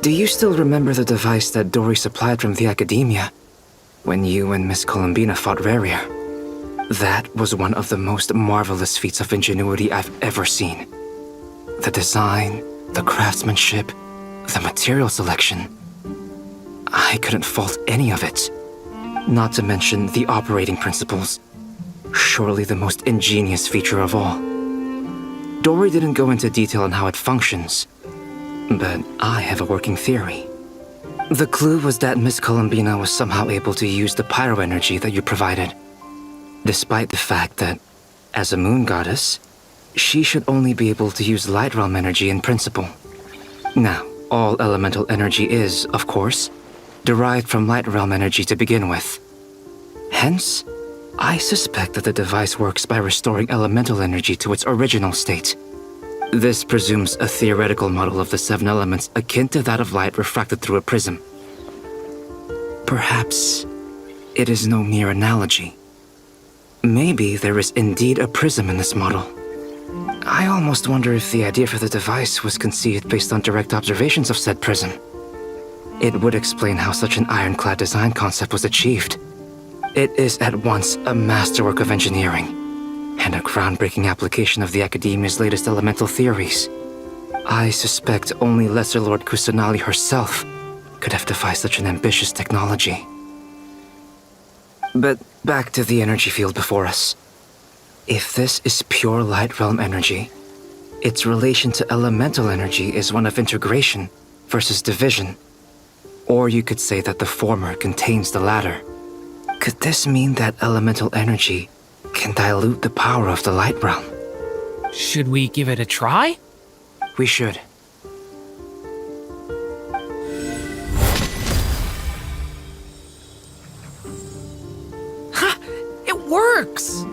Do you still remember the device that Dory supplied from the Academia when you and Miss Columbina fought Raria? That was one of the most marvelous feats of ingenuity I've ever seen. The design, the craftsmanship, the material selection. I couldn't fault any of it. Not to mention the operating principles. Surely the most ingenious feature of all. Dory didn't go into detail on how it functions, but I have a working theory. The clue was that Miss Columbina was somehow able to use the pyro energy that you provided, despite the fact that, as a moon goddess, she should only be able to use Light Realm energy in principle. Now, all elemental energy is, of course, derived from Light Realm energy to begin with. Hence, I suspect that the device works by restoring elemental energy to its original state. This presumes a theoretical model of the 7 elements akin to that of light refracted through a prism. Perhaps it is no mere analogy. Maybe there is indeed a prism in this model. I almost wonder if the idea for the device was conceived based on direct observations of said prism. It would explain how such an ironclad design concept was achieved. It is at once a masterwork of engineering and a groundbreaking application of the Academia's latest elemental theories. I suspect only Lesser Lord Kusanali herself could have devised such an ambitious technology. But back to the energy field before us. If this is pure Light Realm energy, its relation to elemental energy is one of integration versus division. Or you could say that the former contains the latter. Could this mean that elemental energy can dilute the power of the Light Realm? Should we give it a try? We should. Ha! It works!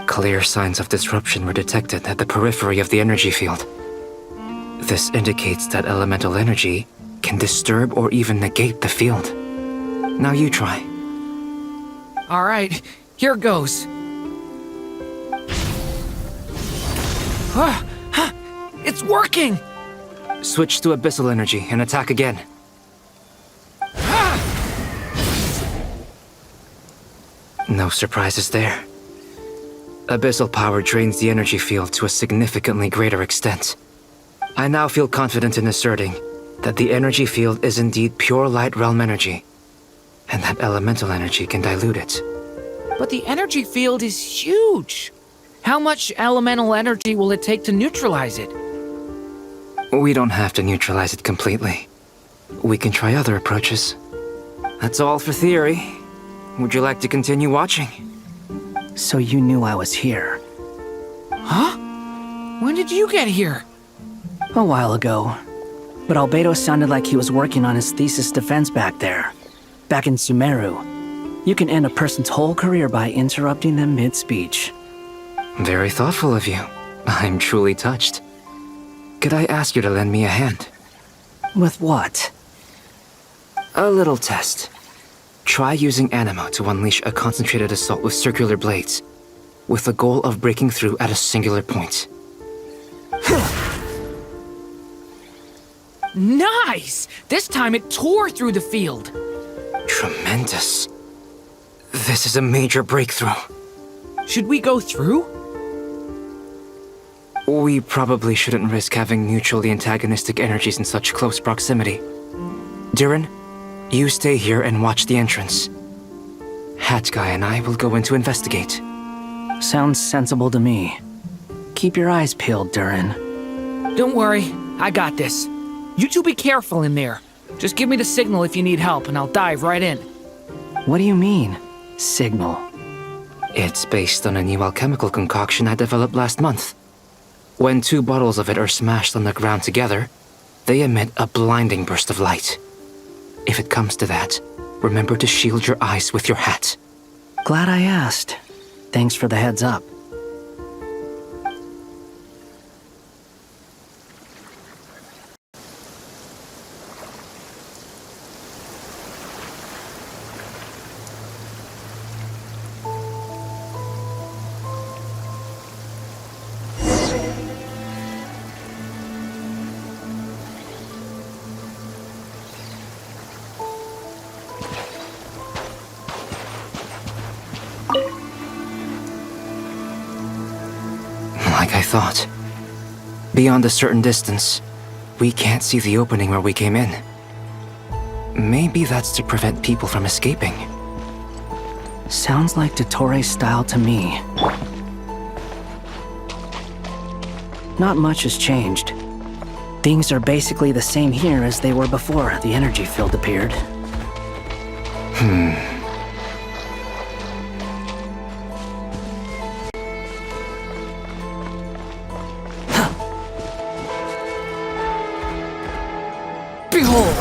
Clear signs of disruption were detected at the periphery of the energy field. This indicates that elemental energy can disturb or even negate the field. Now you try. All right, here goes. It's working! Switch to abyssal energy and attack again. No surprises there. Abyssal power drains the energy field to a significantly greater extent. I now feel confident in asserting that the energy field is indeed pure light realm energy, and that elemental energy can dilute it. But the energy field is huge! How much elemental energy will it take to neutralize it? We don't have to neutralize it completely. We can try other approaches. That's all for theory. Would you like to continue watching? So you knew I was here. Huh? When did you get here? A while ago. But Albedo sounded like he was working on his thesis defense back there. Back in Sumeru. You can end a person's whole career by interrupting them mid-speech. Very thoughtful of you. I'm truly touched. Could I ask you to lend me a hand? With what? A little test. Try using Animo to unleash a concentrated assault with circular blades, with the goal of breaking through at a singular point. Nice! This time it tore through the field. Tremendous. This is a major breakthrough. Should we go through? We probably shouldn't risk having mutually antagonistic energies in such close proximity. Durin, you stay here and watch the entrance. Hat Guy and I will go in to investigate. Sounds sensible to me. Keep your eyes peeled, Durin. Don't worry, I got this. You two be careful in there. Just give me the signal if you need help and I'll dive right in. What do you mean, signal? It's based on a new alchemical concoction I developed last month. When 2 bottles of it are smashed on the ground together, they emit a blinding burst of light. If it comes to that, remember to shield your eyes with your hat. Glad I asked. Thanks for the heads up. Like I thought. Beyond a certain distance, we can't see the opening where we came in. Maybe that's to prevent people from escaping. Sounds like Dottore's style to me. Not much has changed. Things are basically the same here as they were before the energy field appeared. Behold!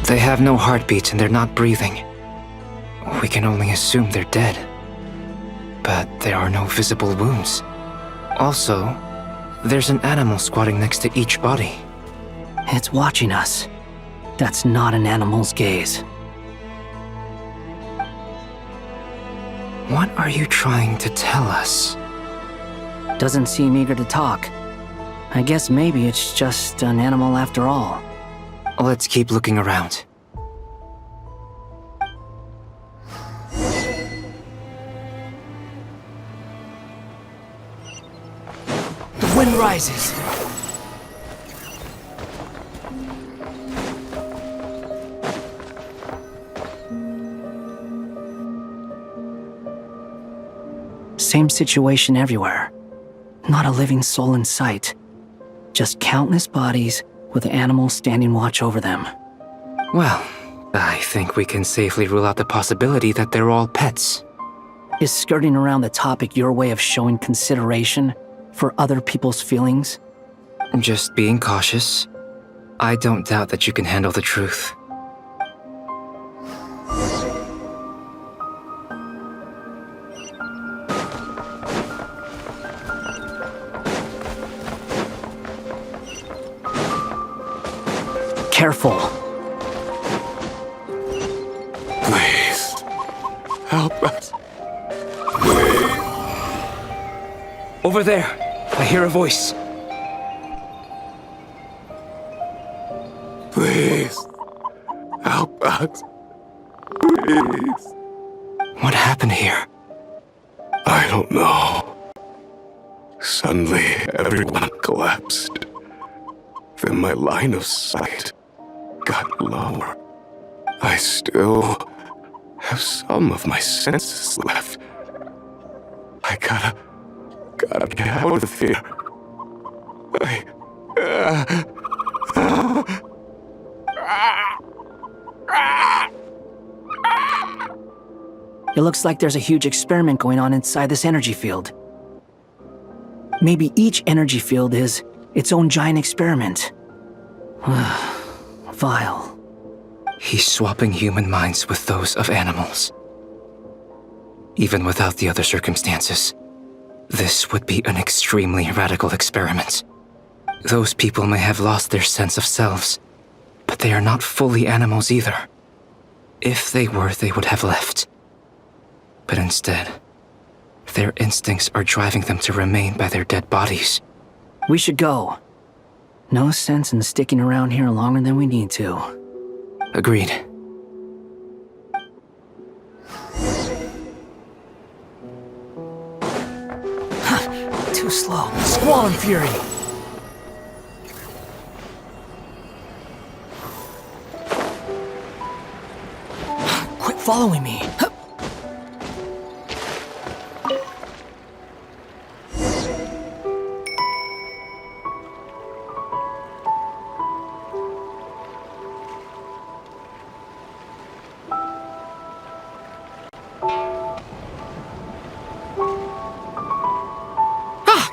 They have no heartbeat and they're not breathing. We can only assume they're dead. But there are no visible wounds. Also, there's an animal squatting next to each body. It's watching us. That's not an animal's gaze. What are you trying to tell us? Doesn't seem eager to talk. I guess maybe it's just an animal after all. Let's keep looking around. The wind rises. Same situation everywhere. Not a living soul in sight. Just countless bodies with animals standing watch over them. Well, I think we can safely rule out the possibility that they're all pets. Is skirting around the topic your way of showing consideration for other people's feelings? Just being cautious. I don't doubt that you can handle the truth. Careful. Please, help us. Please. Over there, I hear a voice. Please, help us. Please. What happened here? I don't know. Suddenly, everyone collapsed. Then my line of sight got lower. I still have some of my senses left. I gotta get out of here. It looks like there's a huge experiment going on inside this energy field. Maybe each energy field is its own giant experiment. Vile. He's swapping human minds with those of animals. Even without the other circumstances, this would be an extremely radical experiment. Those people may have lost their sense of selves, but they are not fully animals either. If they were, they would have left. But instead, their instincts are driving them to remain by their dead bodies. We should go. No sense in sticking around here longer than we need to. Agreed. Too slow. Squall and fury. Quit following me.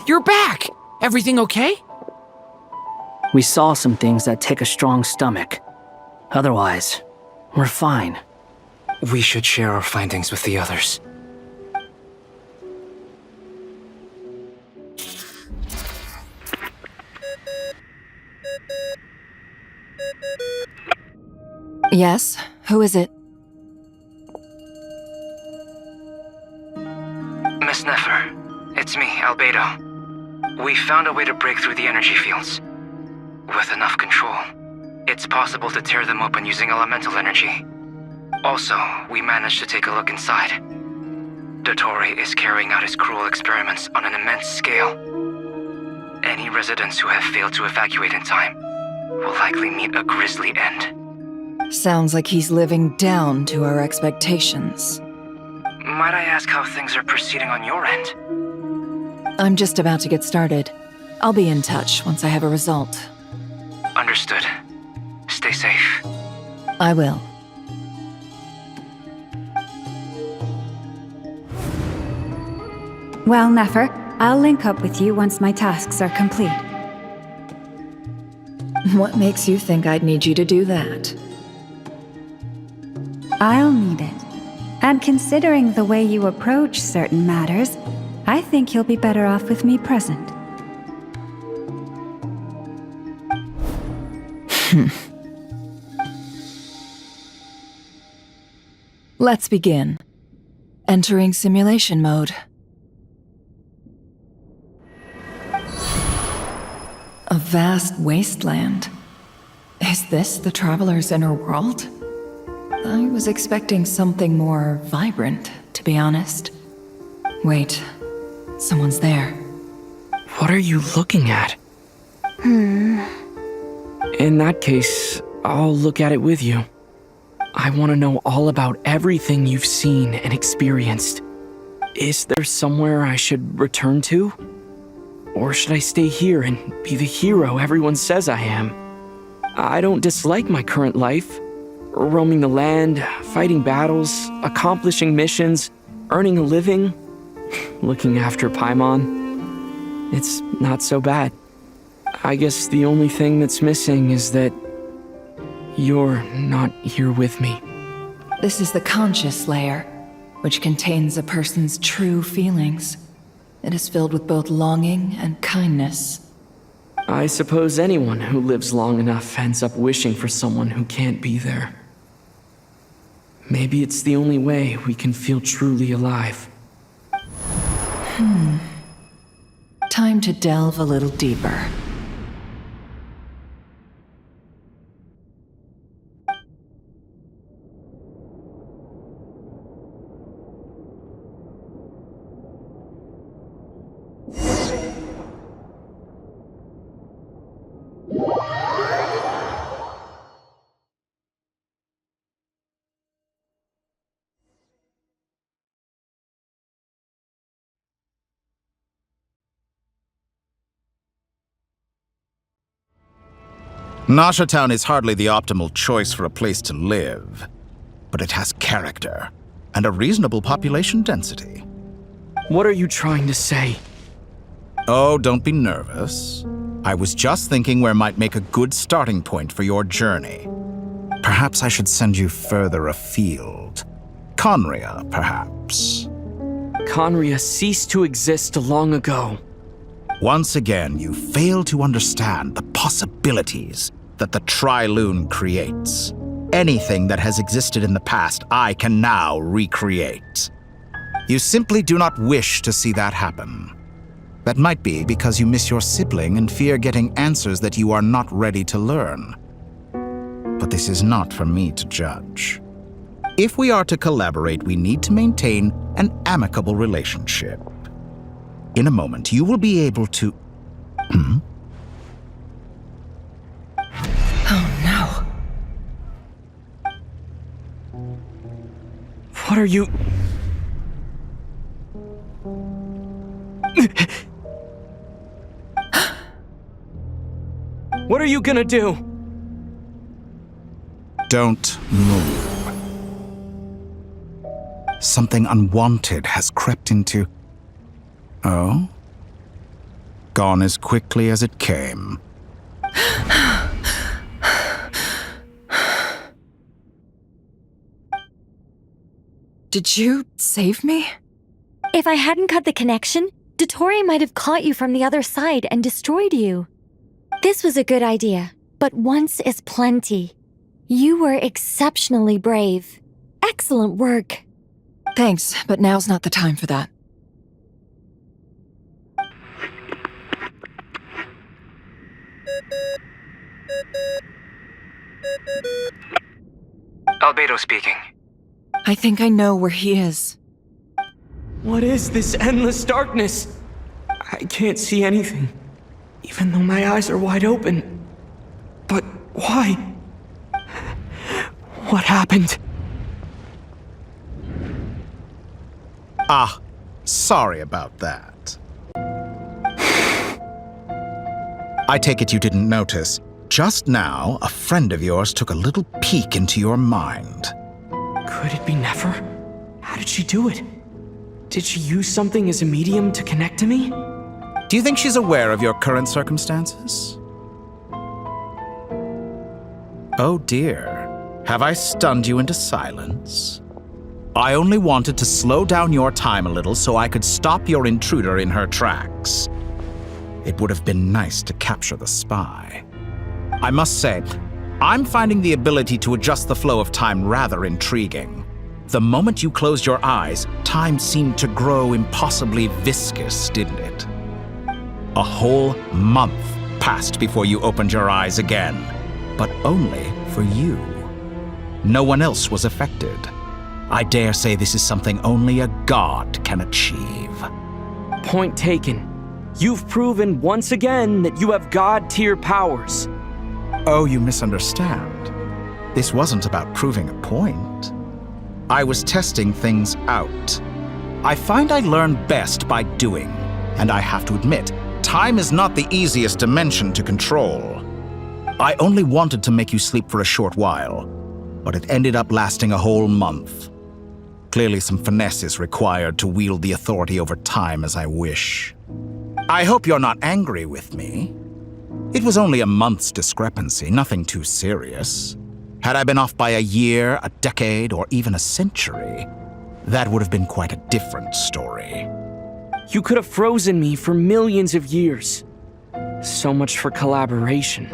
You're back! Everything okay? We saw some things that take a strong stomach. Otherwise, we're fine. We should share our findings with the others. Yes? Who is it? Miss Nefer, it's me, Albedo. We found a way to break through the energy fields. With enough control, it's possible to tear them open using elemental energy. Also, we managed to take a look inside. Dottore is carrying out his cruel experiments on an immense scale. Any residents who have failed to evacuate in time will likely meet a grisly end. Sounds like he's living down to our expectations. Might I ask how things are proceeding on your end? I'm just about to get started. I'll be in touch once I have a result. Understood. Stay safe. I will. Well, Nefer, I'll link up with you once my tasks are complete. What makes you think I'd need you to do that? I'll need it. And considering the way you approach certain matters, I think you'll be better off with me present. Let's begin. Entering simulation mode. A vast wasteland. Is this the Traveler's inner world? I was expecting something more vibrant, to be honest. Wait, someone's there. What are you looking at? In that case, I'll look at it with you. I want to know all about everything you've seen and experienced. Is there somewhere I should return to? Or should I stay here and be the hero everyone says I am? I don't dislike my current life. Roaming the land, fighting battles, accomplishing missions, earning a living, looking after Paimon. It's not so bad. I guess the only thing that's missing is that you're not here with me. This is the conscious layer, which contains a person's true feelings. It is filled with both longing and kindness. I suppose anyone who lives long enough ends up wishing for someone who can't be there. Maybe it's the only way we can feel truly alive. Time to delve a little deeper. Nasha Town is hardly the optimal choice for a place to live, but it has character and a reasonable population density. What are you trying to say? Oh, don't be nervous. I was just thinking where might make a good starting point for your journey. Perhaps I should send you further afield. Conria, perhaps. Conria ceased to exist long ago. Once again, you fail to understand the possibilities that the Tri-Lune creates. Anything that has existed in the past, I can now recreate. You simply do not wish to see that happen. That might be because you miss your sibling and fear getting answers that you are not ready to learn. But this is not for me to judge. If we are to collaborate, we need to maintain an amicable relationship. In a moment, you will be able to... Oh no. What are you... What are you gonna do? Don't move. Something unwanted has crept into... Oh? Gone as quickly as it came. Did you save me? If I hadn't cut the connection, Dottore might have caught you from the other side and destroyed you. This was a good idea, but once is plenty. You were exceptionally brave. Excellent work. Thanks, but now's not the time for that. Albedo speaking. I think I know where he is. What is this endless darkness? I can't see anything, even though my eyes are wide open. But why? What happened? Ah, sorry about that. I take it you didn't notice. Just now, a friend of yours took a little peek into your mind. Could it be Nefer? How did she do it? Did she use something as a medium to connect to me? Do you think she's aware of your current circumstances? Oh dear, have I stunned you into silence? I only wanted to slow down your time a little so I could stop your intruder in her tracks. It would have been nice to capture the spy. I must say, I'm finding the ability to adjust the flow of time rather intriguing. The moment you closed your eyes, time seemed to grow impossibly viscous, didn't it? A whole month passed before you opened your eyes again, but only for you. No one else was affected. I dare say this is something only a god can achieve. Point taken. You've proven once again that you have god-tier powers. Oh, you misunderstand. This wasn't about proving a point. I was testing things out. I find I learn best by doing, and I have to admit, time is not the easiest dimension to control. I only wanted to make you sleep for a short while, but it ended up lasting a whole month. Clearly some finesse is required to wield the authority over time as I wish. I hope you're not angry with me. It was only a month's discrepancy, nothing too serious. Had I been off by a year, a decade, or even a century, that would have been quite a different story. You could have frozen me for millions of years. So much for collaboration.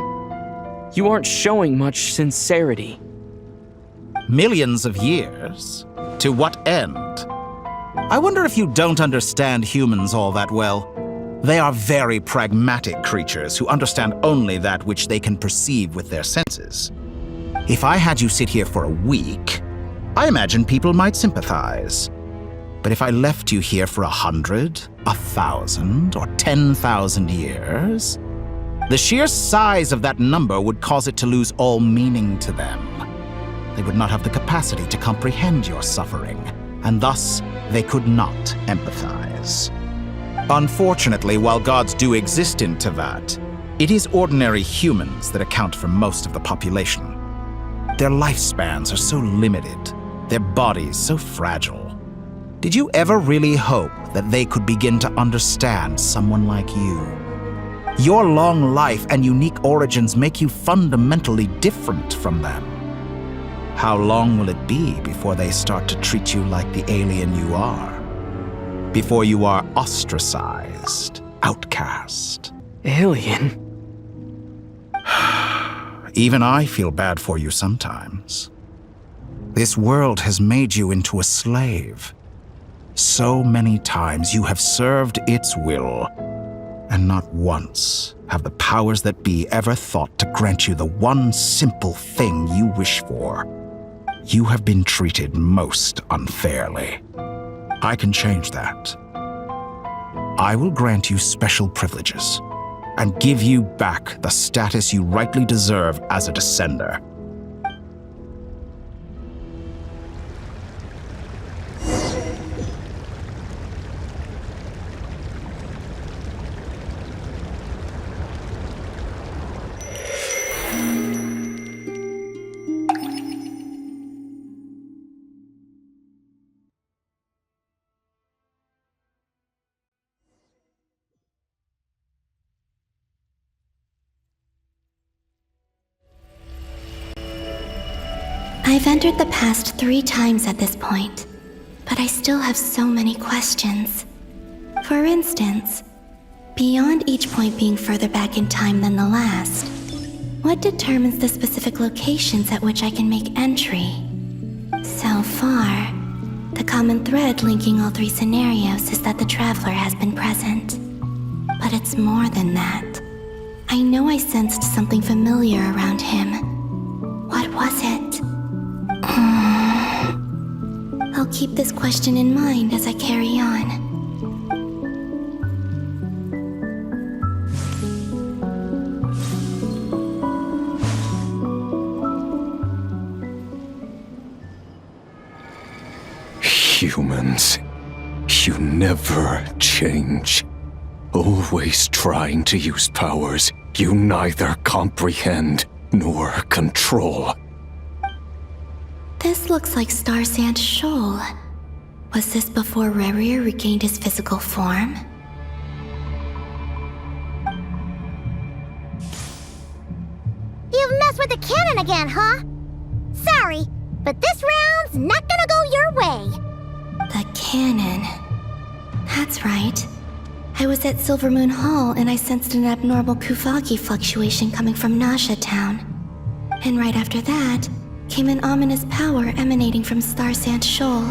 You aren't showing much sincerity. Millions of years? To what end? I wonder if you don't understand humans all that well. They are very pragmatic creatures who understand only that which they can perceive with their senses. If I had you sit here for a week, I imagine people might sympathize. But if I left you here for 100, 1,000, or 10,000 years, the sheer size of that number would cause it to lose all meaning to them. They would not have the capacity to comprehend your suffering, and thus they could not empathize. Unfortunately, while gods do exist in Tevat, it is ordinary humans that account for most of the population. Their lifespans are so limited, their bodies so fragile. Did you ever really hope that they could begin to understand someone like you? Your long life and unique origins make you fundamentally different from them. How long will it be before they start to treat you like the alien you are? Before you are ostracized, outcast? Alien? Even I feel bad for you sometimes. This world has made you into a slave. So many times you have served its will, and not once have the powers that be ever thought to grant you the one simple thing you wish for. You have been treated most unfairly. I can change that. I will grant you special privileges and give you back the status you rightly deserve as a descender. I've entered the past 3 times at this point, but I still have so many questions. For instance, beyond each point being further back in time than the last, what determines the specific locations at which I can make entry? So far, the common thread linking all 3 scenarios is that the Traveler has been present. But it's more than that. I know I sensed something familiar around him. What was it? I'll keep this question in mind as I carry on. Humans, you never change. Always trying to use powers you neither comprehend nor control. This looks like Star Sand Shoal. Was this before Rerir regained his physical form? You've messed with the cannon again, huh? Sorry, but this round's not gonna go your way. The cannon. That's right. I was at Silvermoon Hall and I sensed an abnormal Kuvaki fluctuation coming from Nasha Town. And right after that, came an ominous power emanating from Star Sand Shoal.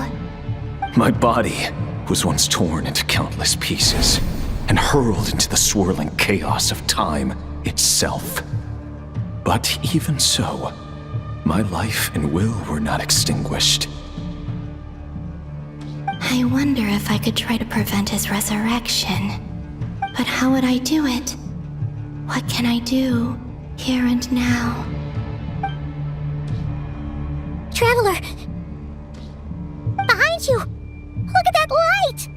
My body was once torn into countless pieces and hurled into the swirling chaos of time itself. But even so, my life and will were not extinguished. I wonder if I could try to prevent his resurrection. But how would I do it? What can I do, here and now? Traveler! Behind you! Look at that light!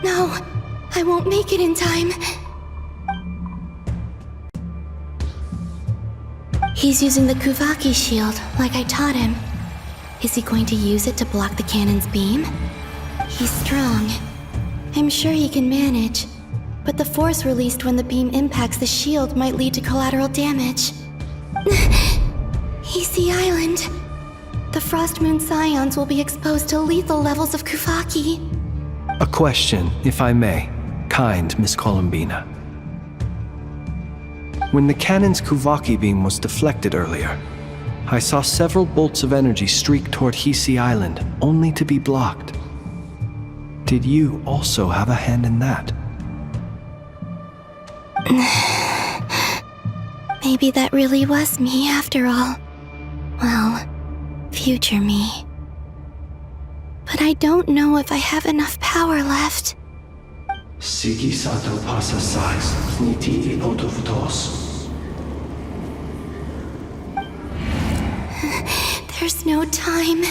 No, I won't make it in time. He's using the Kuvaki shield, like I taught him. Is he going to use it to block the cannon's beam? He's strong. I'm sure he can manage. But the force released when the beam impacts the shield might lead to collateral damage. He's the island. The Frost Moon Scions will be exposed to lethal levels of Kuvaki. A question, if I may, kind Miss Columbina. When the cannon's Kuvaki beam was deflected earlier, I saw several bolts of energy streak toward Hisi Island, only to be blocked. Did you also have a hand in that? Maybe that really was me after all. Well, future me. But I don't know if I have enough power left. Siki sato pasa sais, niti ipotofutos. There's no time.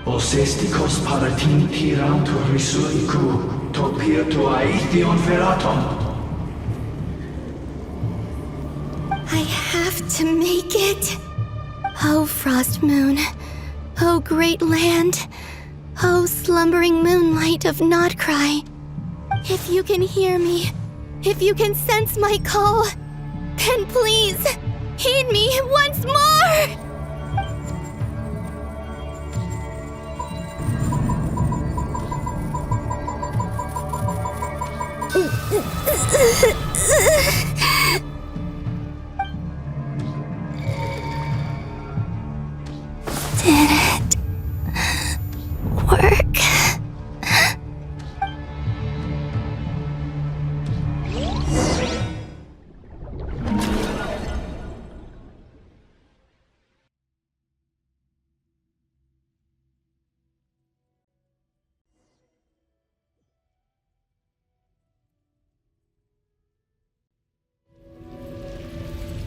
Osestikos paratin tiranto risu iku, topirto aithion feraton. I have to make it. Oh, Frost Moon. Oh, great land. Oh, slumbering moonlight of Nodcry. If you can hear me, if you can sense my call, then please, heed me once more! Did it work?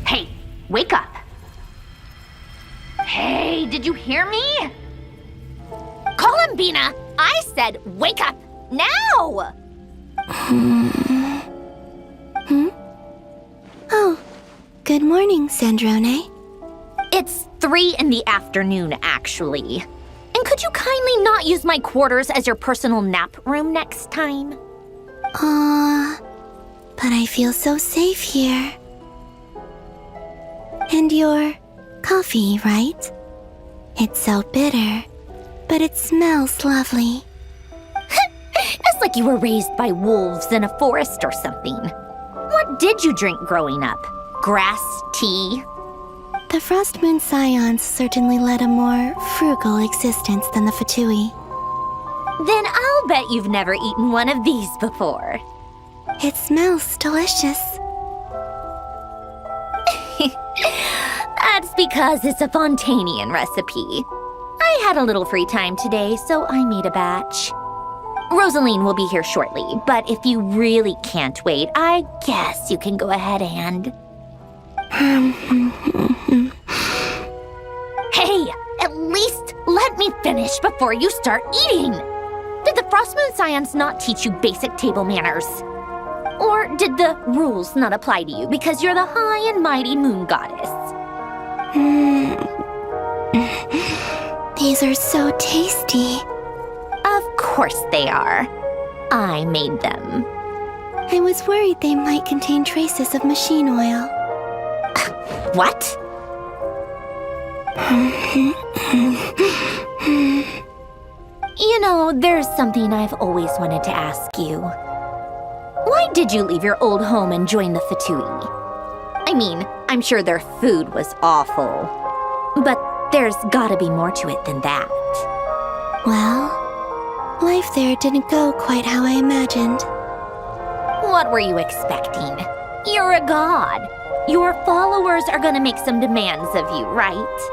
Hey, wake up! Hey, did you hear me? Columbina, I said wake up now! Oh, good morning, Sandrone. It's 3 in the afternoon, actually. And could you kindly not use my quarters as your personal nap room next time? But I feel so safe here. And your coffee, right? It's so bitter, but it smells lovely. It's like you were raised by wolves in a forest or something. What did you drink growing up? Grass tea? The Frost Moon Scions certainly led a more frugal existence than the Fatui. Then I'll bet you've never eaten one of these before. It smells delicious. That's because it's a Fontanian recipe. I had a little free time today, so I made a batch. Rosaline will be here shortly, but if you really can't wait, I guess you can go ahead and... Hey, at least let me finish before you start eating! Did the Frost Moon Scions not teach you basic table manners? Or did the rules not apply to you because you're the high and mighty moon goddess? These are so tasty. Of course they are. I made them. I was worried they might contain traces of machine oil. What? You know, there's something I've always wanted to ask you. Why did you leave your old home and join the Fatui? I mean, I'm sure their food was awful. But there's gotta be more to it than that. Well, life there didn't go quite how I imagined. What were you expecting? You're a god. Your followers are gonna make some demands of you, right?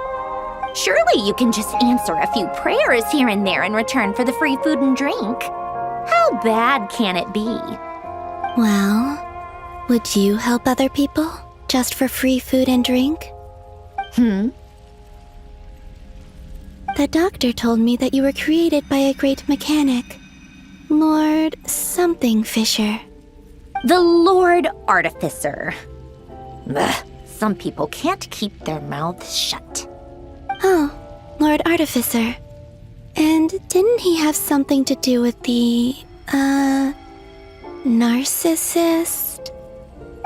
Surely you can just answer a few prayers here and there in return for the free food and drink. How bad can it be? Well, would you help other people just for free food and drink? The doctor told me that you were created by a great mechanic, Lord something Fisher. The Lord Artificer. Ugh, some people can't keep their mouths shut. Oh, Lord Artificer. And didn't he have something to do with the, narcissist?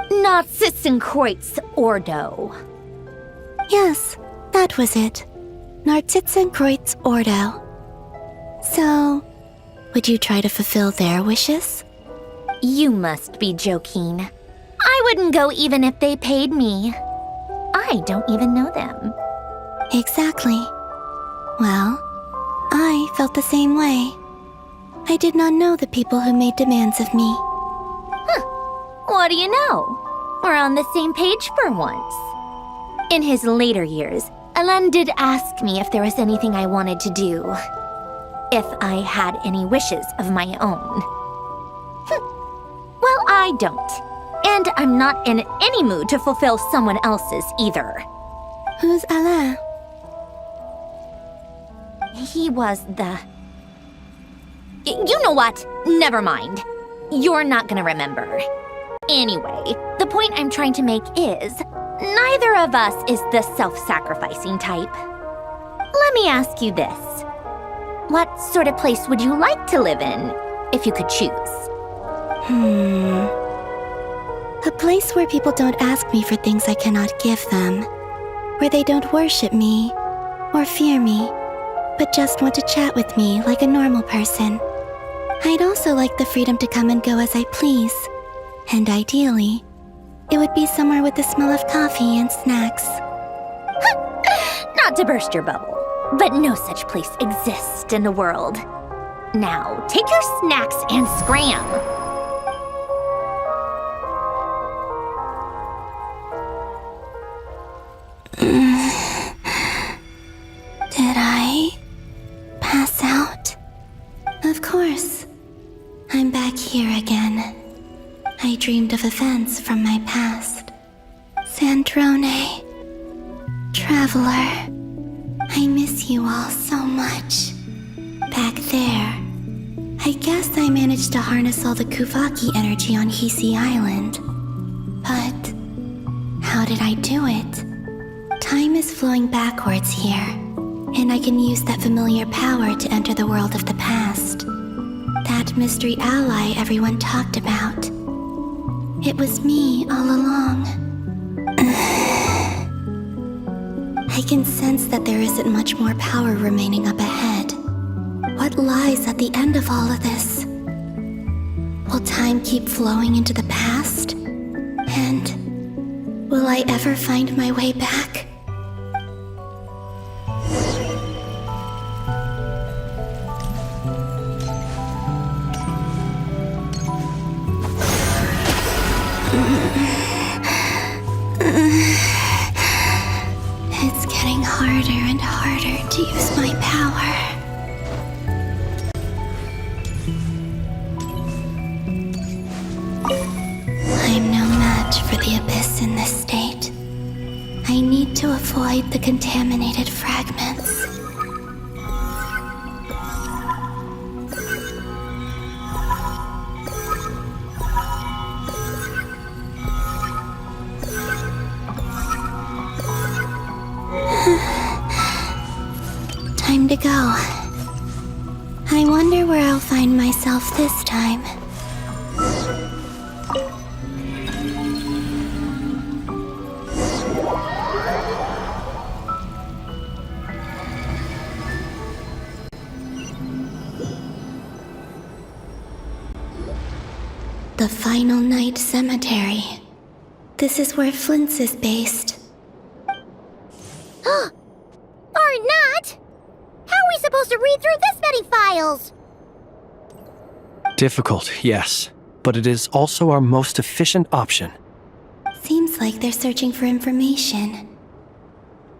Narcissenkreuz Ordo. Yes, that was it. Narcissenkreuz Ordo. So, Would you try to fulfill their wishes? You must be joking. I wouldn't go even if they paid me. I don't even know them. Exactly. Well, I felt the same way. I did not know the people who made demands of me. What do you know? We're on the same page for once. In his later years, Alan did ask me if there was anything I wanted to do. If I had any wishes of my own. Well, I don't. And I'm not in any mood to fulfill someone else's either. Who's Alain? He was the... You know what? Never mind. You're not gonna remember. Anyway, the point I'm trying to make is, neither of us is the self-sacrificing type. Let me ask you this. What sort of place would you like to live in, if you could choose? A place where people don't ask me for things I cannot give them. Where they don't worship me, or fear me, but just want to chat with me like a normal person. I'd also like the freedom to come and go as I please. And ideally, it would be somewhere with the smell of coffee and snacks. Not to burst your bubble, but no such place exists in the world. Now, take your snacks and scram. Did I pass out? Of course. I'm back here again. I dreamed of events from my past. Sandrone. Traveler. I miss you all so much. Back there. I guess I managed to harness all the Kuvaki energy on Hisi Island. But how did I do it? Time is flowing backwards here, and I can use that familiar power to enter the world of the past. That mystery ally everyone talked about. It was me all along. I can sense that there isn't much more power remaining up ahead. What lies at the end of all of this? Will time keep flowing into the past? And will I ever find my way back? It's getting harder and harder to use my power. I'm no match for the Abyss in this state. I need to avoid the contaminated fragments. Time to go. I wonder where I'll find myself this time. The Final Night Cemetery. This is where Flint's is based. Or not! How are we supposed to read through this many files? Difficult, yes, but it is also our most efficient option. Seems like they're searching for information.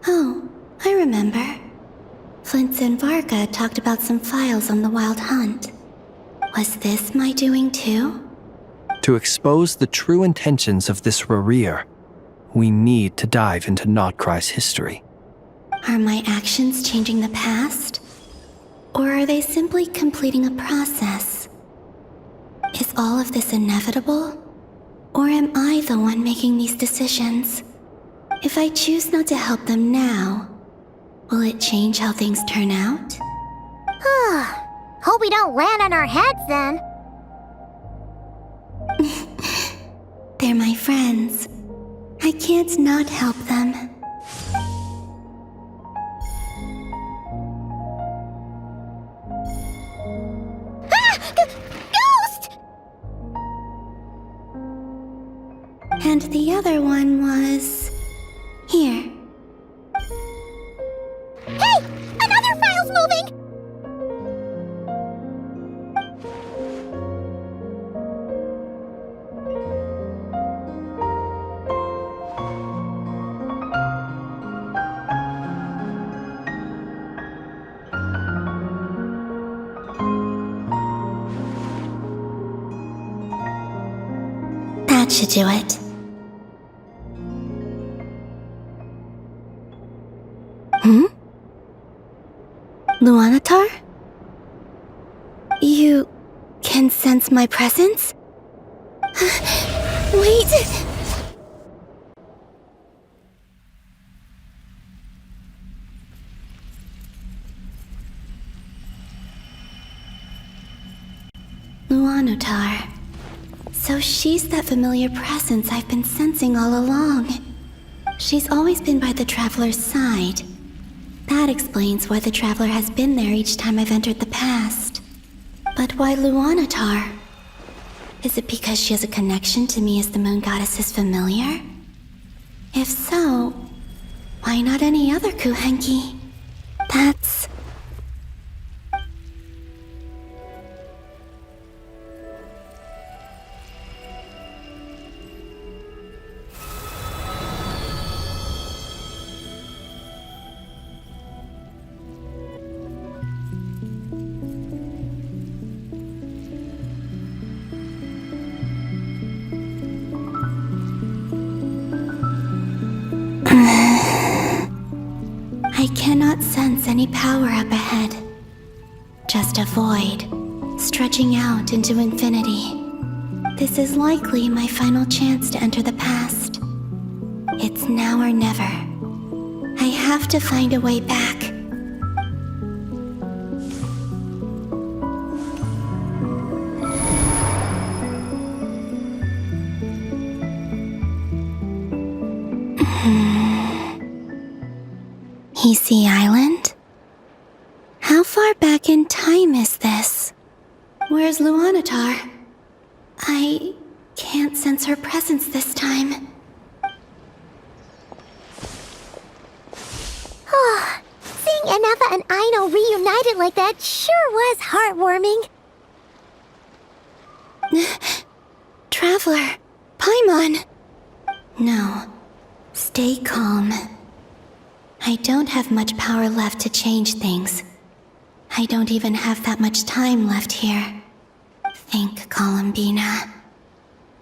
Oh, I remember. Flint and Varga talked about some files on the Wild Hunt. Was this my doing too? To expose the true intentions of this Rerir, we need to dive into Notcry's history. Are my actions changing the past? Or are they simply completing a process? Is all of this inevitable? Or am I the one making these decisions? If I choose not to help them now, will it change how things turn out? Hope we don't land on our heads then. They're my friends. I can't not help them. And the other one was... here. Hey! Another file's moving! That should do it. Luanatar? You can sense my presence? Wait! Luanatar. So she's that familiar presence I've been sensing all along. She's always been by the Traveler's side. That explains why the Traveler has been there each time I've entered the past. But why Luanatar? Is it because she has a connection to me as the Moon Goddess's familiar? If so, why not any other Kuhenki? That's... I cannot sense any power up ahead. Just a void, stretching out into infinity. This is likely my final chance to enter the past. It's now or never. I have to find a way back. VII Island? How far back in time is this? Where's Luanatar? I can't sense her presence this time. Oh, seeing Enefa and Aino reunited like that sure was heartwarming. Traveler, Paimon. No, stay calm. I don't have much power left to change things. I don't even have that much time left here. Think, Columbina.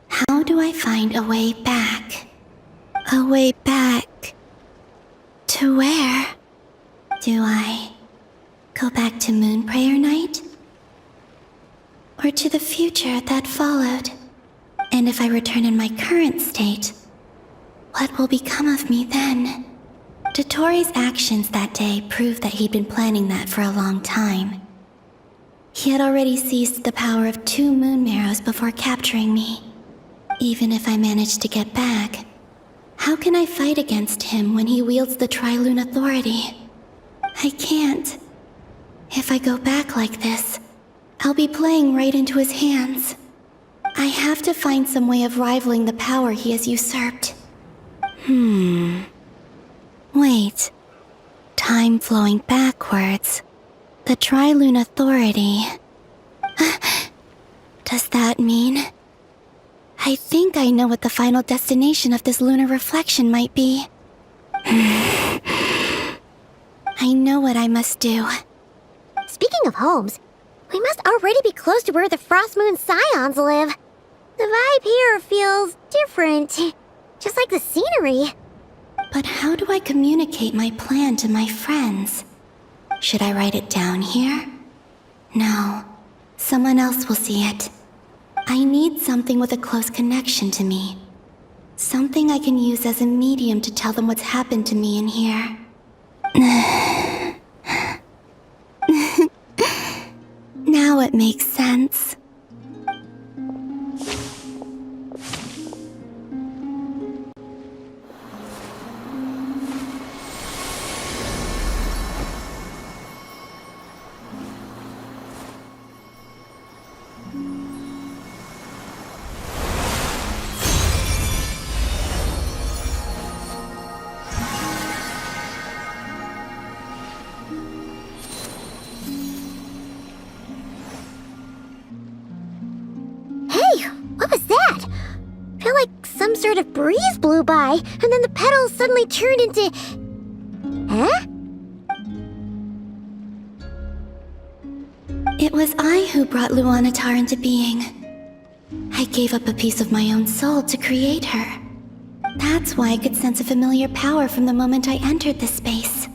How do I find a way back? A way back... to where? Do I go back to Moon Prayer Night? Or to the future that followed? And if I return in my current state, what will become of me then? Dottore's actions that day proved that he'd been planning that for a long time. He had already seized the power of 2 moon marrows before capturing me. Even if I managed to get back, how can I fight against him when he wields the Tri-Lune authority? I can't. If I go back like this, I'll be playing right into his hands. I have to find some way of rivaling the power he has usurped. Wait. Time flowing backwards. The Tri-Lune authority. Does that mean... I think I know what the final destination of this lunar reflection might be. I know what I must do. Speaking of homes, we must already be close to where the Frost Moon Scions live. The vibe here feels different, just like the scenery. But how do I communicate my plan to my friends? Should I write it down here? No, someone else will see it. I need something with a close connection to me. Something I can use as a medium to tell them what's happened to me in here. Now it makes sense. some sort of breeze blew by, and then the petals suddenly turned into... Huh? It was I who brought Luanatar into being. I gave up a piece of my own soul to create her. That's why I could sense a familiar power from the moment I entered this space.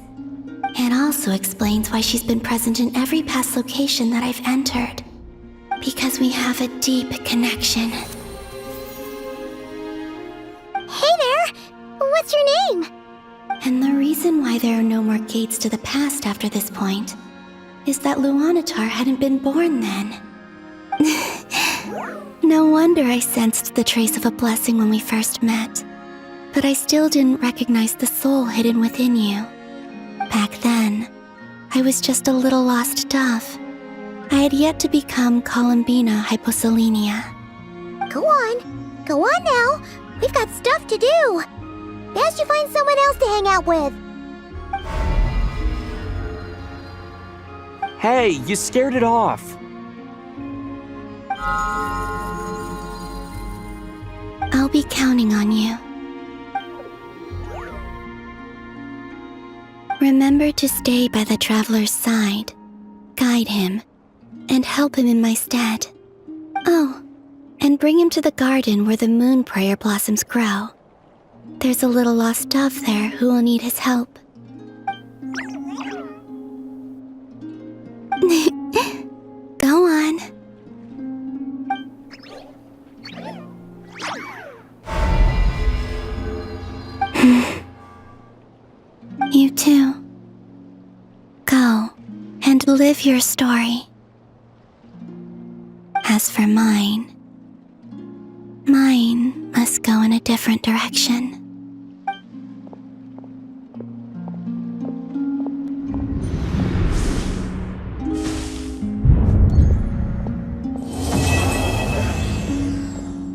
It also explains why she's been present in every past location that I've entered. Because we have a deep connection. Hey there! What's your name? And the reason why there are no more gates to the past after this point is that Luanatar hadn't been born then. No wonder I sensed the trace of a blessing when we first met. But I still didn't recognize the soul hidden within you. Back then, I was just a little lost dove. I had yet to become Columbina Hyposelenia. Go on now. We've got stuff to do. Best you find someone else to hang out with. Hey, you scared it off. I'll be counting on you. Remember to stay by the traveler's side, guide him, and help him in my stead. Oh, and bring him to the garden where the moon prayer blossoms grow. There's a little lost dove there who will need his help. Go on. You too. Go and live your story. As for mine must go in a different direction.